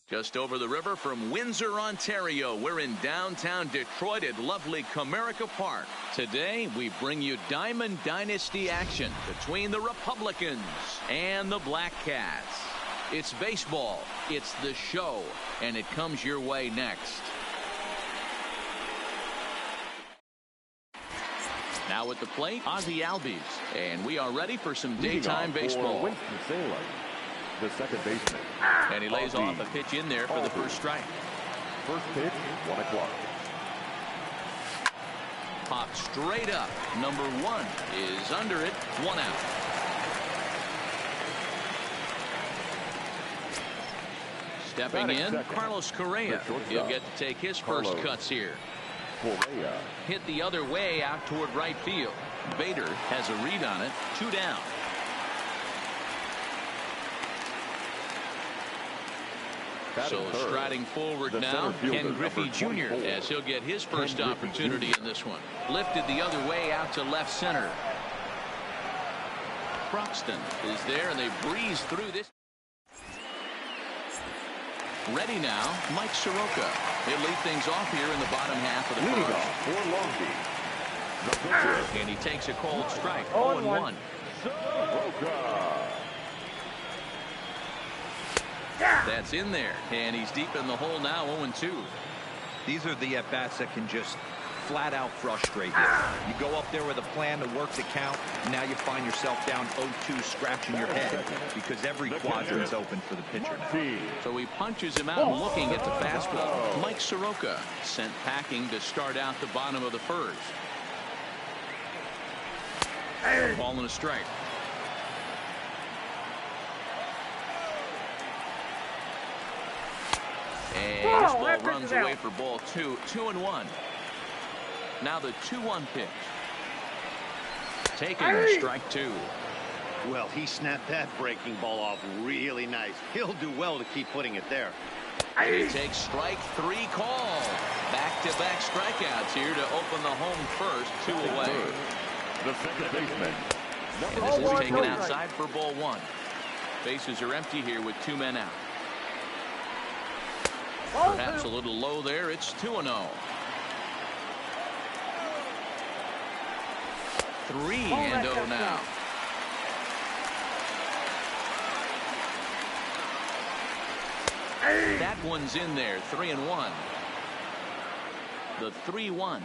Just over the river from Windsor, Ontario, we're in downtown Detroit at lovely Comerica Park. Today, we bring you Diamond Dynasty action between the Republicans and the Black Cats. It's baseball, it's the show, and it comes your way next. Now at the plate, Ozzie Albies, and we are ready for some daytime baseball. Winston-Salem, the second baseman. And he lays off a pitch in there for the first strike. First pitch, 1 o'clock. Popped straight up. Number 1 is under it. 1 out. Stepping in, Carlos Correa. He'll get to take his first cuts here. Correa hit the other way out toward right field. Bader has a read on it. 2 down. So striding forward now, Ken Griffey Jr. as he'll get his first opportunity in this one. Lifted the other way out to left center. Croxton is there, and they breeze through this. Ready now, Mike Soroka. He'll lead things off here in the bottom half of the first. And he takes a cold strike. 0-1. Soroka. That's in there, and he's deep in the hole now. 0-2. These are the at-bats that can just flat out frustrate you. You go up there with a plan to work the count, and now you find yourself down 0-2, scratching your head because every quadrant's open for the pitcher now. So he punches him out looking at the fastball. Mike Soroka sent packing to start out the bottom of the first. Ball and a strike. And this ball runs away for ball 2. 2-1. Now the 2-1 pitch. Taking strike 2. Well, he snapped that breaking ball off really nice. He'll do well to keep putting it there. And he takes strike 3 call. Back-to-back strikeouts here to open the home first. 2 away. The second baseman. And this is taken outside for ball 1. Bases are empty here with 2 men out. Perhaps a little low there. It's 2-0. 3-0 now. That one's in there. 3-1. The 3-1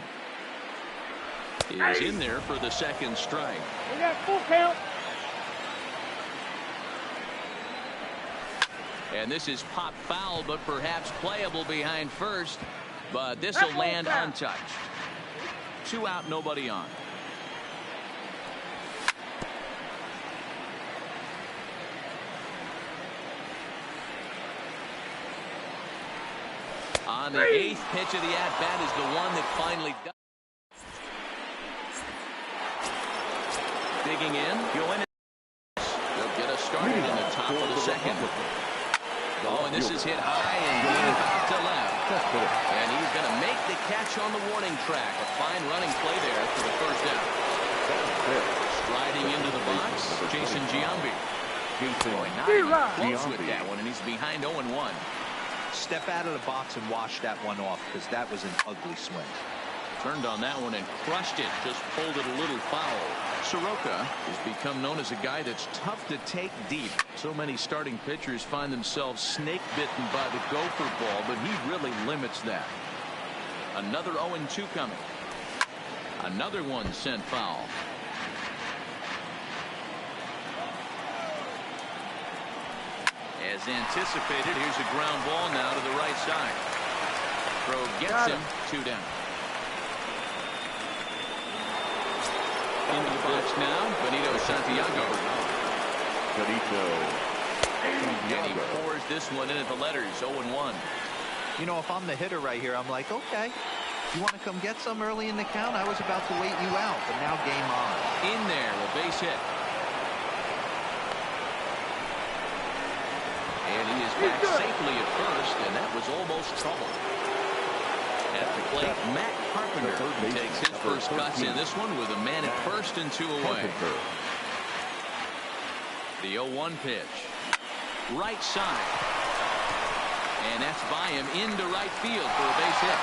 is in there for the second strike. We got full count. And this is pop foul, but perhaps playable behind first. But this will land untouched. 2 out, nobody on. On the 8th pitch of the at-bat is the one that finally does. Digging in, going in. They'll get us started in the top of the second. Oh, and this is hit high and deep out to left. And he's going to make the catch on the warning track. A fine running play there for the first out. Striding into the box, Jason Giambi. Not close with that one, and he's behind 0-1. Step out of the box and wash that one off, because that was an ugly swing. Turned on that one and crushed it. Just pulled it a little foul. Soroka has become known as a guy that's tough to take deep. So many starting pitchers find themselves snake bitten by the gopher ball, but he really limits that. Another 0-2 coming. Another one sent foul. As anticipated, here's a ground ball now to the right side. Throw gets him. 2 down. Into the box now, Benito Santiago. And he pours this one in at the letters. 0-1. You know, if I'm the hitter right here, I'm like, okay, you want to come get some early in the count? I was about to wait you out, but now game on. In there, a base hit. And he is back safely at first, and that was almost trouble. At the plate, Matt Carpenter takes his first cuts in this one with a man at first and 2 away. The 0-1 pitch. Right side. And that's by him into right field for a base hit.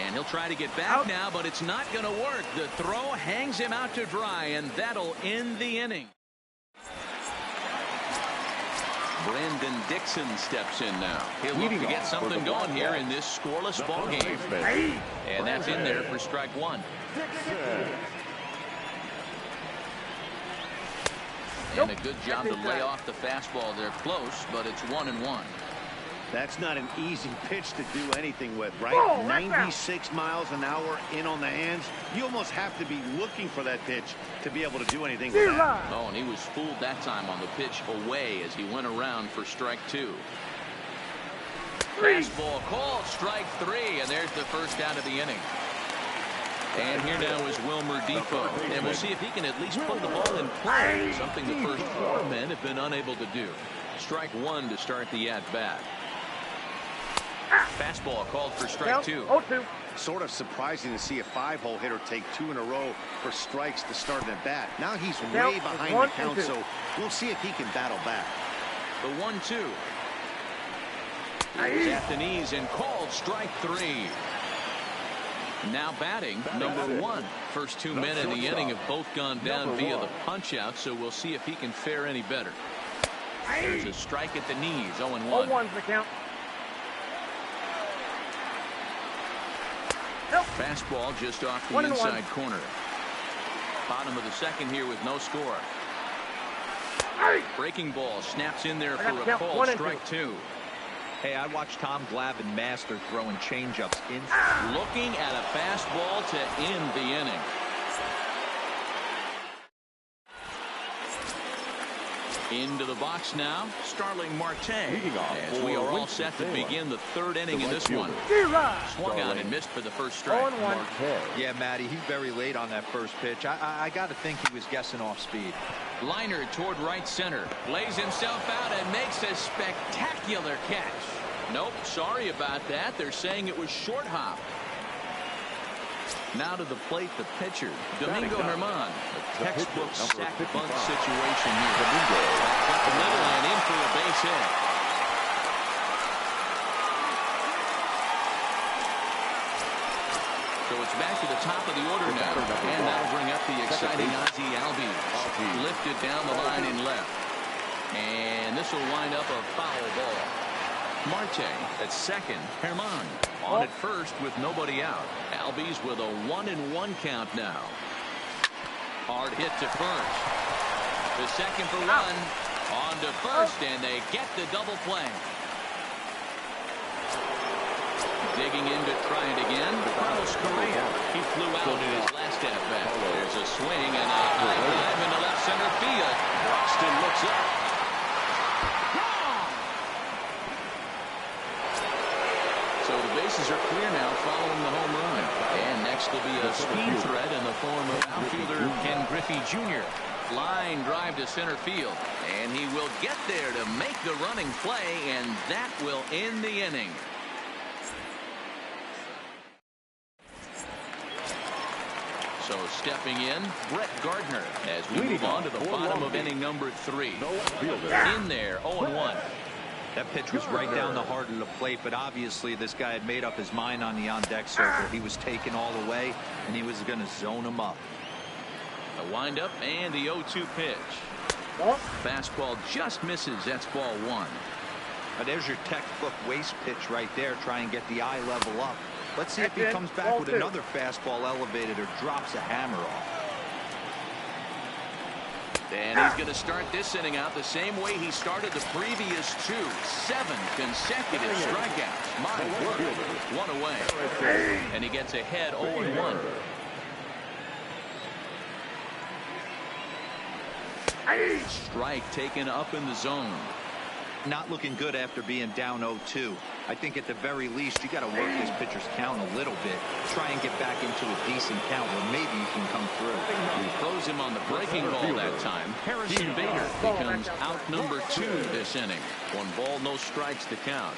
And he'll try to get back now, but it's not going to work. The throw hangs him out to dry, and that'll end the inning. Brandon Dixon steps in now. He'll look to get something going here in this scoreless ball game. And that's in there for strike one. And a good job to lay off the fastball there close, but it's 1-1. That's not an easy pitch to do anything with, right? 96 miles an hour in on the hands. You almost have to be looking for that pitch to be able to do anything with that. Oh, and he was fooled that time on the pitch away as he went around for strike two. Fastball called, strike three, and there's the first out of the inning. And here now is Wilmer Depot, and we'll see if he can at least put the ball in play, something the first four men have been unable to do. Strike one to start the at-bat. Fastball called for strike two. Sort of surprising to see a five-hole hitter take two in a row for strikes to start an at-bat. Now he's way behind the count, so we'll see if he can battle back. The 1-2. He's at the knees and called strike three. Now batting, number one. First two men in the inning have both gone down via the punch-out, so we'll see if he can fare any better. There's a strike at the knees, 0-1. 0-1's the count. Fastball just off the inside corner. Bottom of the second here with no score. Breaking ball snaps in there for a call, strike two. Hey, I watched Tom Glavine master throwing changeups in. Looking at a fastball to end the inning. Into the box now, Starling Marte. As we are all set to begin the third inning in this one. Swung on and missed for the first strike. Yeah, Matty, he's very late on that first pitch. I got to think he was guessing off speed. Liner toward right center. Lays himself out and makes a spectacular catch. Nope, sorry about that. They're saying it was short hop. Now to the plate, the pitcher, Domingo Germán. A textbook sack bunt situation here. Domingo back up the middle and in for a base hit. So it's back to the top of the order now. And that'll bring up the exciting Ozzie Albies. Lifted down the line in left. And this will wind up a foul ball. Marte at second. Germán on at first with nobody out. Albies with a 1-1 count now. Hard hit to first. The second for one. On to first, and they get the double play. Digging in to try it again. Carlos Correa. He flew out in his last at-bat. There's a swing and a high dive into left center field. Broxton looks up. Bases are clear now following the home run. And next will be a speed threat in the form of outfielder Ken Griffey Jr. Line drive to center field. And he will get there to make the running play, and that will end the inning. So stepping in, Brett Gardner as we move on to the bottom of inning number 3. In there, 0-1. That pitch was right down the heart of the plate, but obviously this guy had made up his mind on the on-deck circle. He was taken all the way, and he was going to zone him up. A windup and the 0-2 pitch. Fastball just misses. That's ball one. Now there's your textbook waste pitch right there. Try and get the eye level up. Let's see if he comes back with another fastball elevated or drops a hammer off. And he's going to start this inning out the same way he started the previous 2. 7 consecutive strikeouts. My word. One away. And he gets ahead 0-1. Strike taken up in the zone. Not looking good after being down 0-2. I think at the very least you got to work this pitcher's count a little bit. Try and get back into a decent count where maybe you can come through. He throws him on the breaking ball that time. Harrison Bader becomes out number 2 this inning. 1 ball, no strikes to count.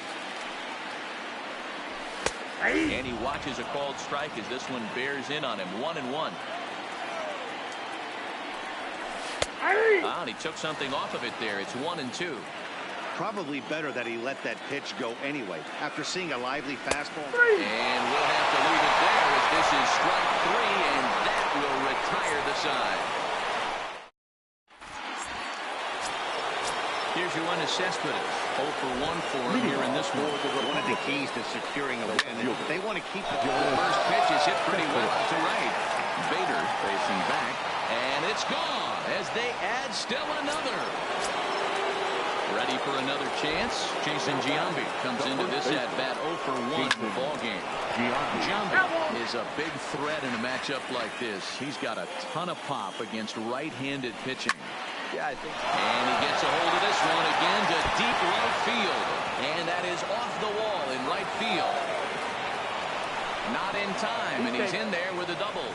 And he watches a called strike as this one bears in on him. 1-1. And he took something off of it there. It's 1-2. probably better that he let that pitch go anyway. After seeing a lively fastball. And we'll have to leave it there as this is strike 3, and that will retire the side. Here's your Cespedes. 0 for 1 for him here in this one. One of the keys to securing a win. They want to keep the first pitch is hit pretty well to right. Bader facing back, and it's gone as they add still another. Ready for another chance. Jason Giambi comes into this at bat 0 for 1 for ball game. Giambi is a big threat in a matchup like this. He's got a ton of pop against right-handed pitching. Yeah, I think. And he gets a hold of this one again to deep right field. And that is off the wall in right field. Not in time, and he's in there with a double.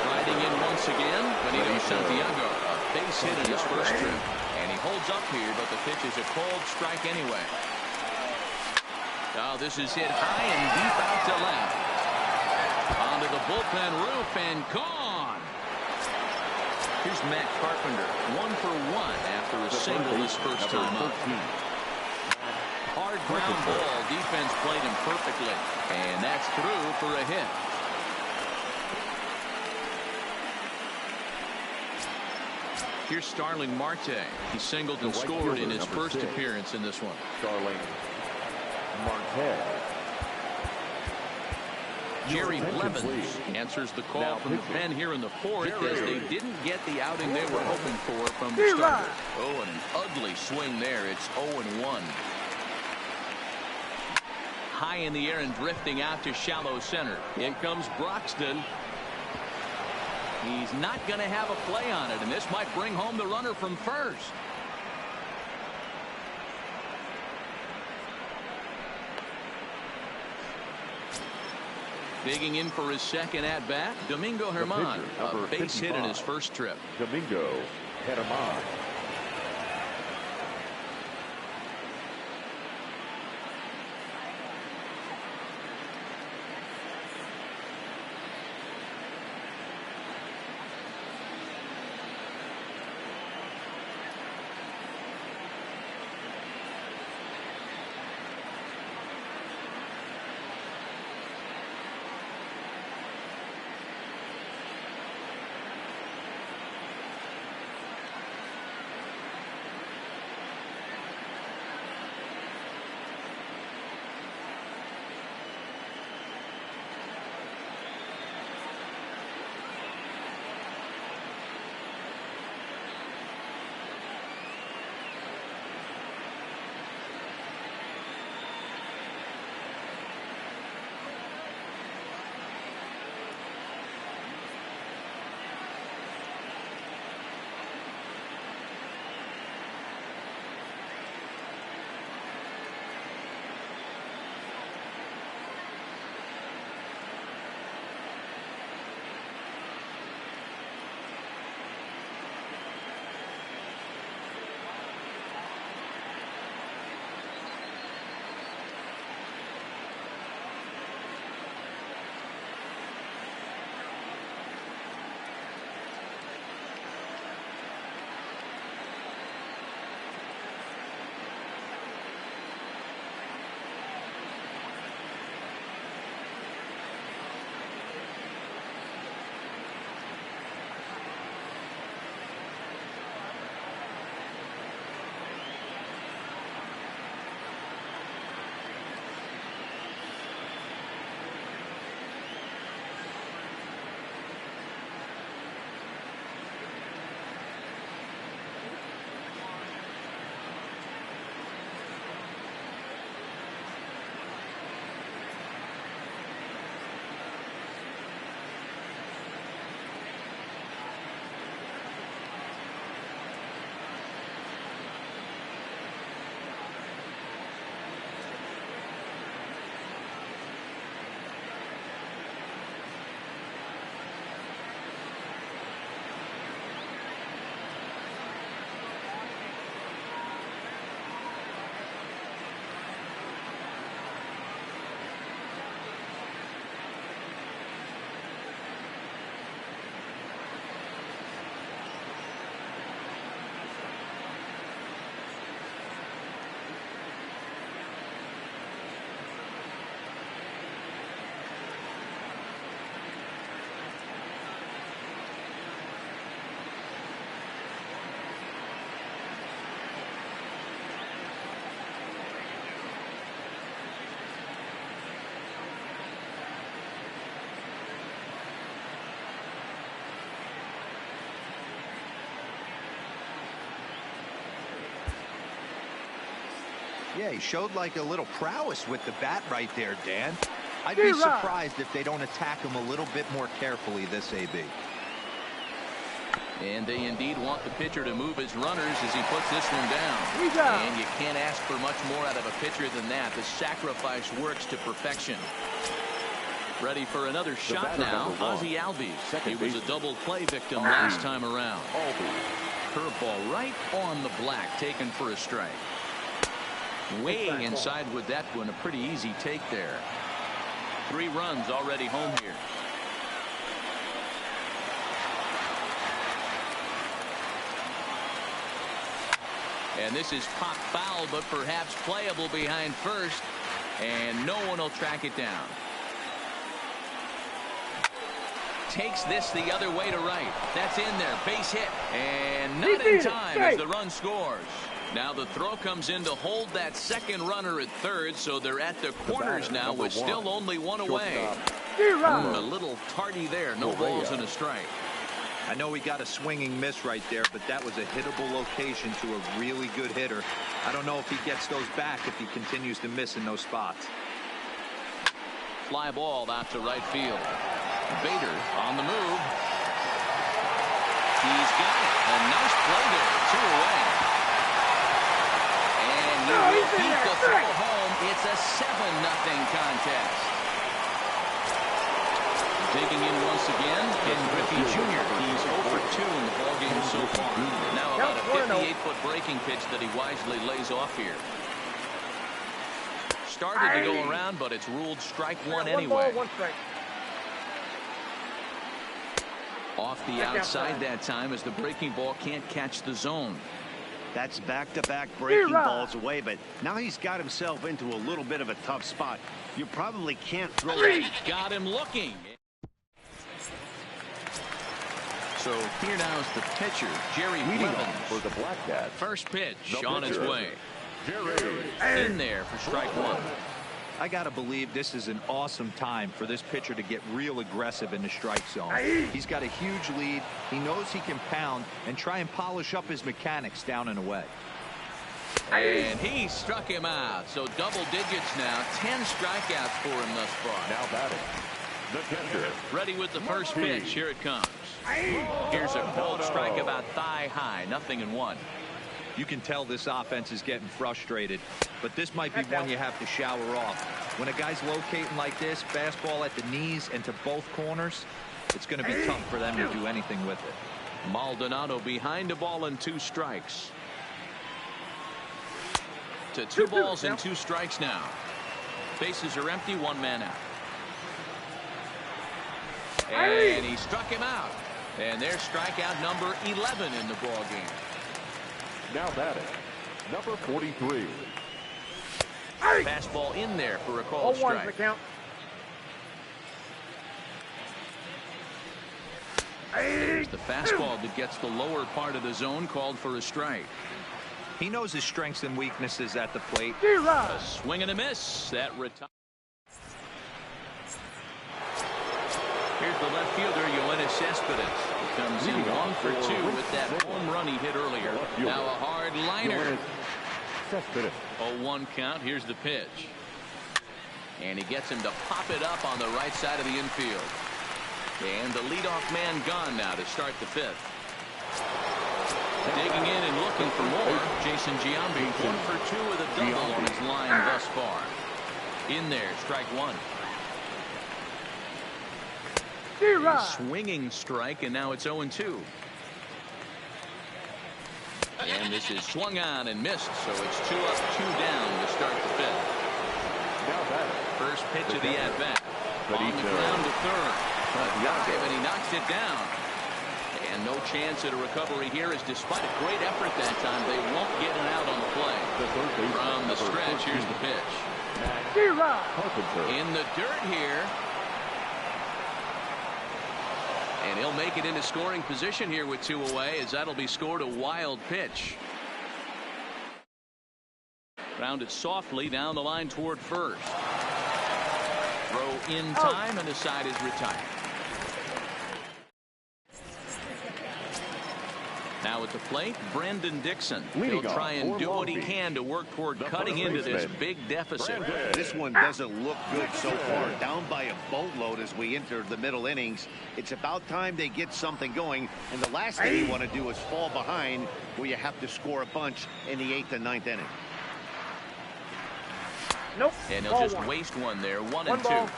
Riding in once again, Benito Santiago. A base hit in his first trip. And he holds up here, but the pitch is a cold strike anyway. Now this is hit high and deep out to left. Onto the bullpen roof and gone. Here's Matt Carpenter, 1 for 1 after a single his first time up. Hard ground ball. Defense played him perfectly. And that's through for a hit. Here's Starling Marte. He singled and scored in his first appearance in this one. Starling Marte. Jerry Blevins answers the call from the pen here in the fourth as they didn't get the outing they were hoping for from the starter. Oh, and an ugly swing there. It's 0-1. High in the air and drifting out to shallow center. In comes Broxton. He's not going to have a play on it, and this might bring home the runner from first. Digging in for his second at-bat, Domingo Germán, a base hit in his first trip. Domingo Germán. Yeah, he showed like a little prowess with the bat right there, Dan. I'd be surprised if they don't attack him a little bit more carefully this AB. And they indeed want the pitcher to move his runners as he puts this one down. And you can't ask for much more out of a pitcher than that. The sacrifice works to perfection. Ready for another shot now, Ozzie Albies. He was a double play victim last time around. Curveball right on the black, taken for a strike. Way inside with that one, a pretty easy take there. 3 runs already home here. And this is pop foul, but perhaps playable behind first, and no one will track it down. Takes this the other way to right. That's in there, base hit, and not in time as the run scores. Now the throw comes in to hold that second runner at third, so they're at the corners now with still only 1 away. A little tardy there, no balls and a strike. I know he got a swinging miss right there, but that was a hittable location to a really good hitter. I don't know if he gets those back if he continues to miss in those spots. Fly ball out to right field. Bader on the move. He's got it. A nice play there. 2 away. And he will beat the throw home. It's a 7-0 contest. Digging in once again, Ken Griffey Jr. He's 0 for 2 in the ballgame so far. Now about a 58-foot breaking pitch that he wisely lays off here. Started to go around, but it's ruled strike 1 anyway. 1 ball, 1 strike. Off the outside that time as the breaking ball can't catch the zone. That's back-to-back breaking balls away, but now he's got himself into a little bit of a tough spot. You probably can't throw it. Got him looking. So here now is the pitcher, Jerry Blevins. For the Black Cats. First pitch on his way. Jerry. In there for strike 1. I got to believe this is an awesome time for this pitcher to get real aggressive in the strike zone. He's got a huge lead. He knows he can pound and try and polish up his mechanics down and away. And he struck him out. So double digits now. 10 strikeouts for him thus far. Now batting, the catcher. Ready with the first pitch. Here it comes. Here's a cold strike about thigh high. 0-1. You can tell this offense is getting frustrated, but this might be one you have to shower off. When a guy's locating like this, fastball at the knees and to both corners, it's going to be tough for them to do anything with it. Maldonado behind a ball and 2 strikes. To 2 balls and 2 strikes now. Bases are empty, 1 man out. And he struck him out. And there's strikeout number 11 in the ball game. Now batting, number 43. Fastball in there for a called strike. The count. There's the fastball that gets the lower part of the zone, called for a strike. He knows his strengths and weaknesses at the plate. A swing and a miss. That retires. Here's the left fielder, Yoenis Cespedes. He comes in 1 for 2 with that home run he hit earlier. Now a hard liner. 0-1 count. Here's the pitch. And he gets him to pop it up on the right side of the infield. And the leadoff man gone now to start the 5th. Digging in and looking for more. Jason Giambi 1 for 2 with a double on his line thus far. In there, strike 1. A swinging strike, and now it's 0-2. And this is swung on and missed, so it's 2 up, 2 down to start the 5th. First pitch of the at-bat. On the ground to third. A dive, and he knocks it down. And no chance at a recovery here, as despite a great effort that time, they won't get it out on the play. From the stretch, here's the pitch. In the dirt here. And he'll make it into scoring position here with 2 away, as that'll be scored a wild pitch. Grounded softly down the line toward first. Throw in time, and the side is retired. Now at the plate, Brendan Dixon. Leading He'll try off and for do Long what he Beach, can to work toward the cutting first into this baseman, big deficit. Brandon. This one doesn't look good so far. Down by a boatload as we enter the middle innings. It's about time they get something going. And the last thing you want to do is fall behind where you have to score a bunch in the 8th and 9th inning. Nope. And he'll Ball just one. waste one there. One One and two. ball,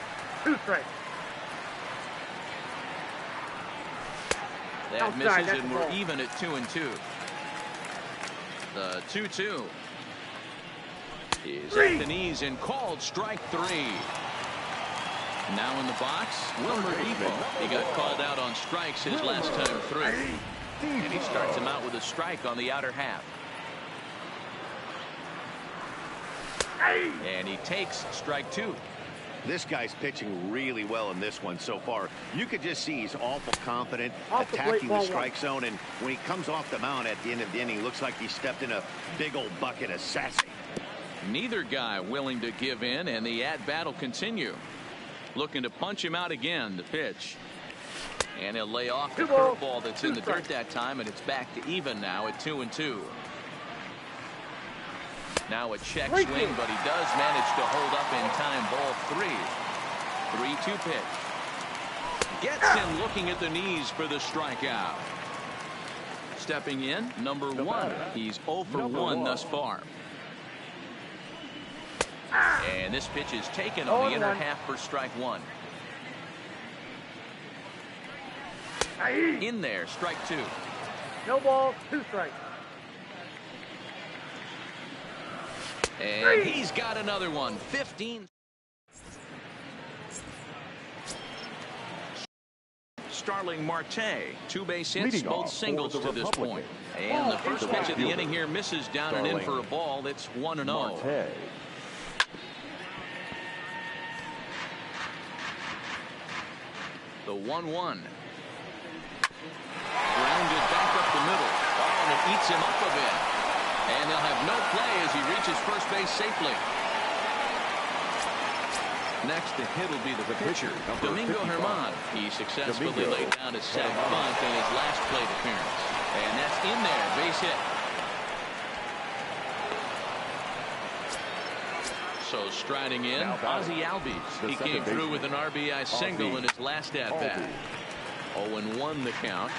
2 strikes. That Outside, misses, that's and the we're ball. even at 2 and 2. The 2-2 is at the knees and called strike 3. Now in the box, Wilmer Depot. He got called out on strikes his last time through. And he starts him out with a strike on the outer half. And he takes strike 2. This guy's pitching really well in this one so far. You could just see he's awful confident, Off the plate, attacking the ball strike zone. And when he comes off the mound at the end of the inning, looks like he stepped in a big old bucket of sassy. Neither guy willing to give in, and the at-bat will continue. Looking to punch him out again, the pitch. And he'll lay off the 2 balls, curveball that's 2 in the dirt strikes. that time, and it's back to even now at 2 and 2. Now a check Break swing, it. but he does manage to hold up in time. Ball 3. 3-2 pitch. Gets him looking at the knees for the strikeout. Stepping in, number 1. He's 0 for 1 thus far. And this pitch is taken on the inner 0-1. half for strike 1. In there, strike 2. No ball, 2 strikes. And he's got another one. 15. Starling Marte. 2 base hits, Leading both off singles for the to this point. Republicans. And the first Right pitch of the fielder, inning here misses down and in for a ball. That's 1-0. Marte. The 1-1. Grounded back up the middle. Oh, and it eats him up a bit. And they'll have no play as he reaches first base safely. Next to hit will be the pitcher, number Domingo 55. Germán. He successfully Domingo laid down a sac bunt in his last plate appearance. And that's in there, base hit. So striding in, Now Ozzie Albies. the He came second through baseman, with an RBI single in his last at-bat. 0-1 the count.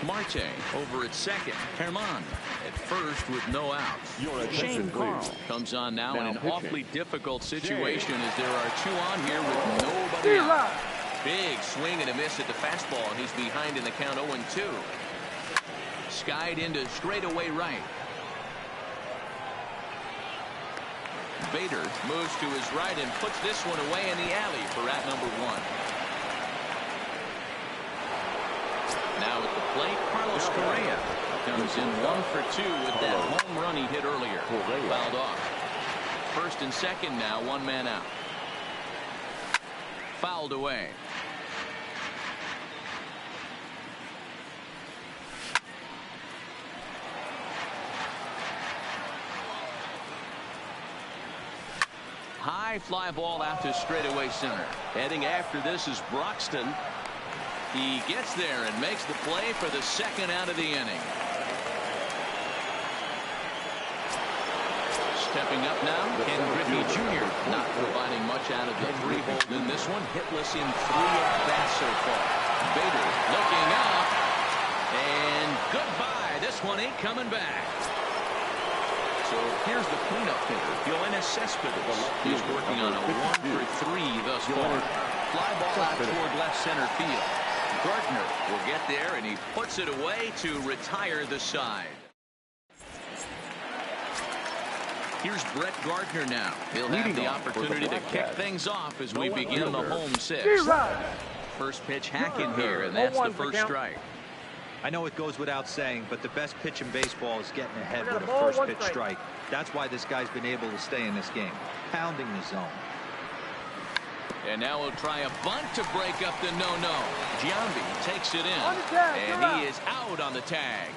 Marte over at second. Germán at first with no outs. Your Shane attention, Carl please. comes on now Now in an pitching. awfully difficult situation as there are 2 on here with nobody out. Big swing and a miss at the fastball, and he's behind in the count 0-2. Skied into straightaway right. Bader moves to his right and puts this one away in the alley for at number 1. Now at the plate, Carlos Correa comes in 1 for 2 with that home run he hit earlier. Fouled off. First and second now, 1 man out. Fouled away. High fly ball out to straightaway center. Heading after this is Broxton. He gets there and makes the play for the second out of the inning. Stepping up now, Ken Griffey Jr. not providing much out of the 3-hole in this one. Hitless in 3 at-bats so far. Bader looking up. And goodbye. This one ain't coming back. So here's the cleanup hitter, Yoenis Cespedes. He's working on a 1 for 3 thus far. Fly ball out toward left center field. Gardner will get there, and he puts it away to retire the side. Here's Brett Gardner now. He'll have the opportunity to kick things off as we begin the home 6. First pitch hack in here, and that's the first strike. I know it goes without saying, but the best pitch in baseball is getting ahead with a ball, first 1 pitch strike. That's why this guy's been able to stay in this game, pounding the zone. And now we'll try a bunt to break up the no-no. Giambi takes it in, On the tag, and he is out on the tag.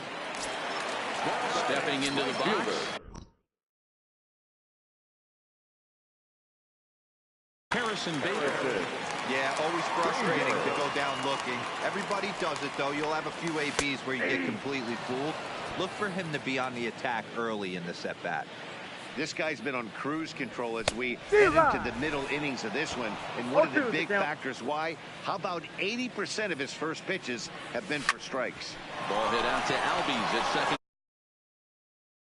Stepping into the box. Harrison Bader. Yeah, always frustrating to go down looking. Everybody does it, though. You'll have a few ABs where you get completely fooled. Look for him to be on the attack early in this at-bat. This guy's been on cruise control as we head into the middle innings of this one. And one of the big factors why, how about 80% of his first pitches have been for strikes? Ball hit out to Albies at second.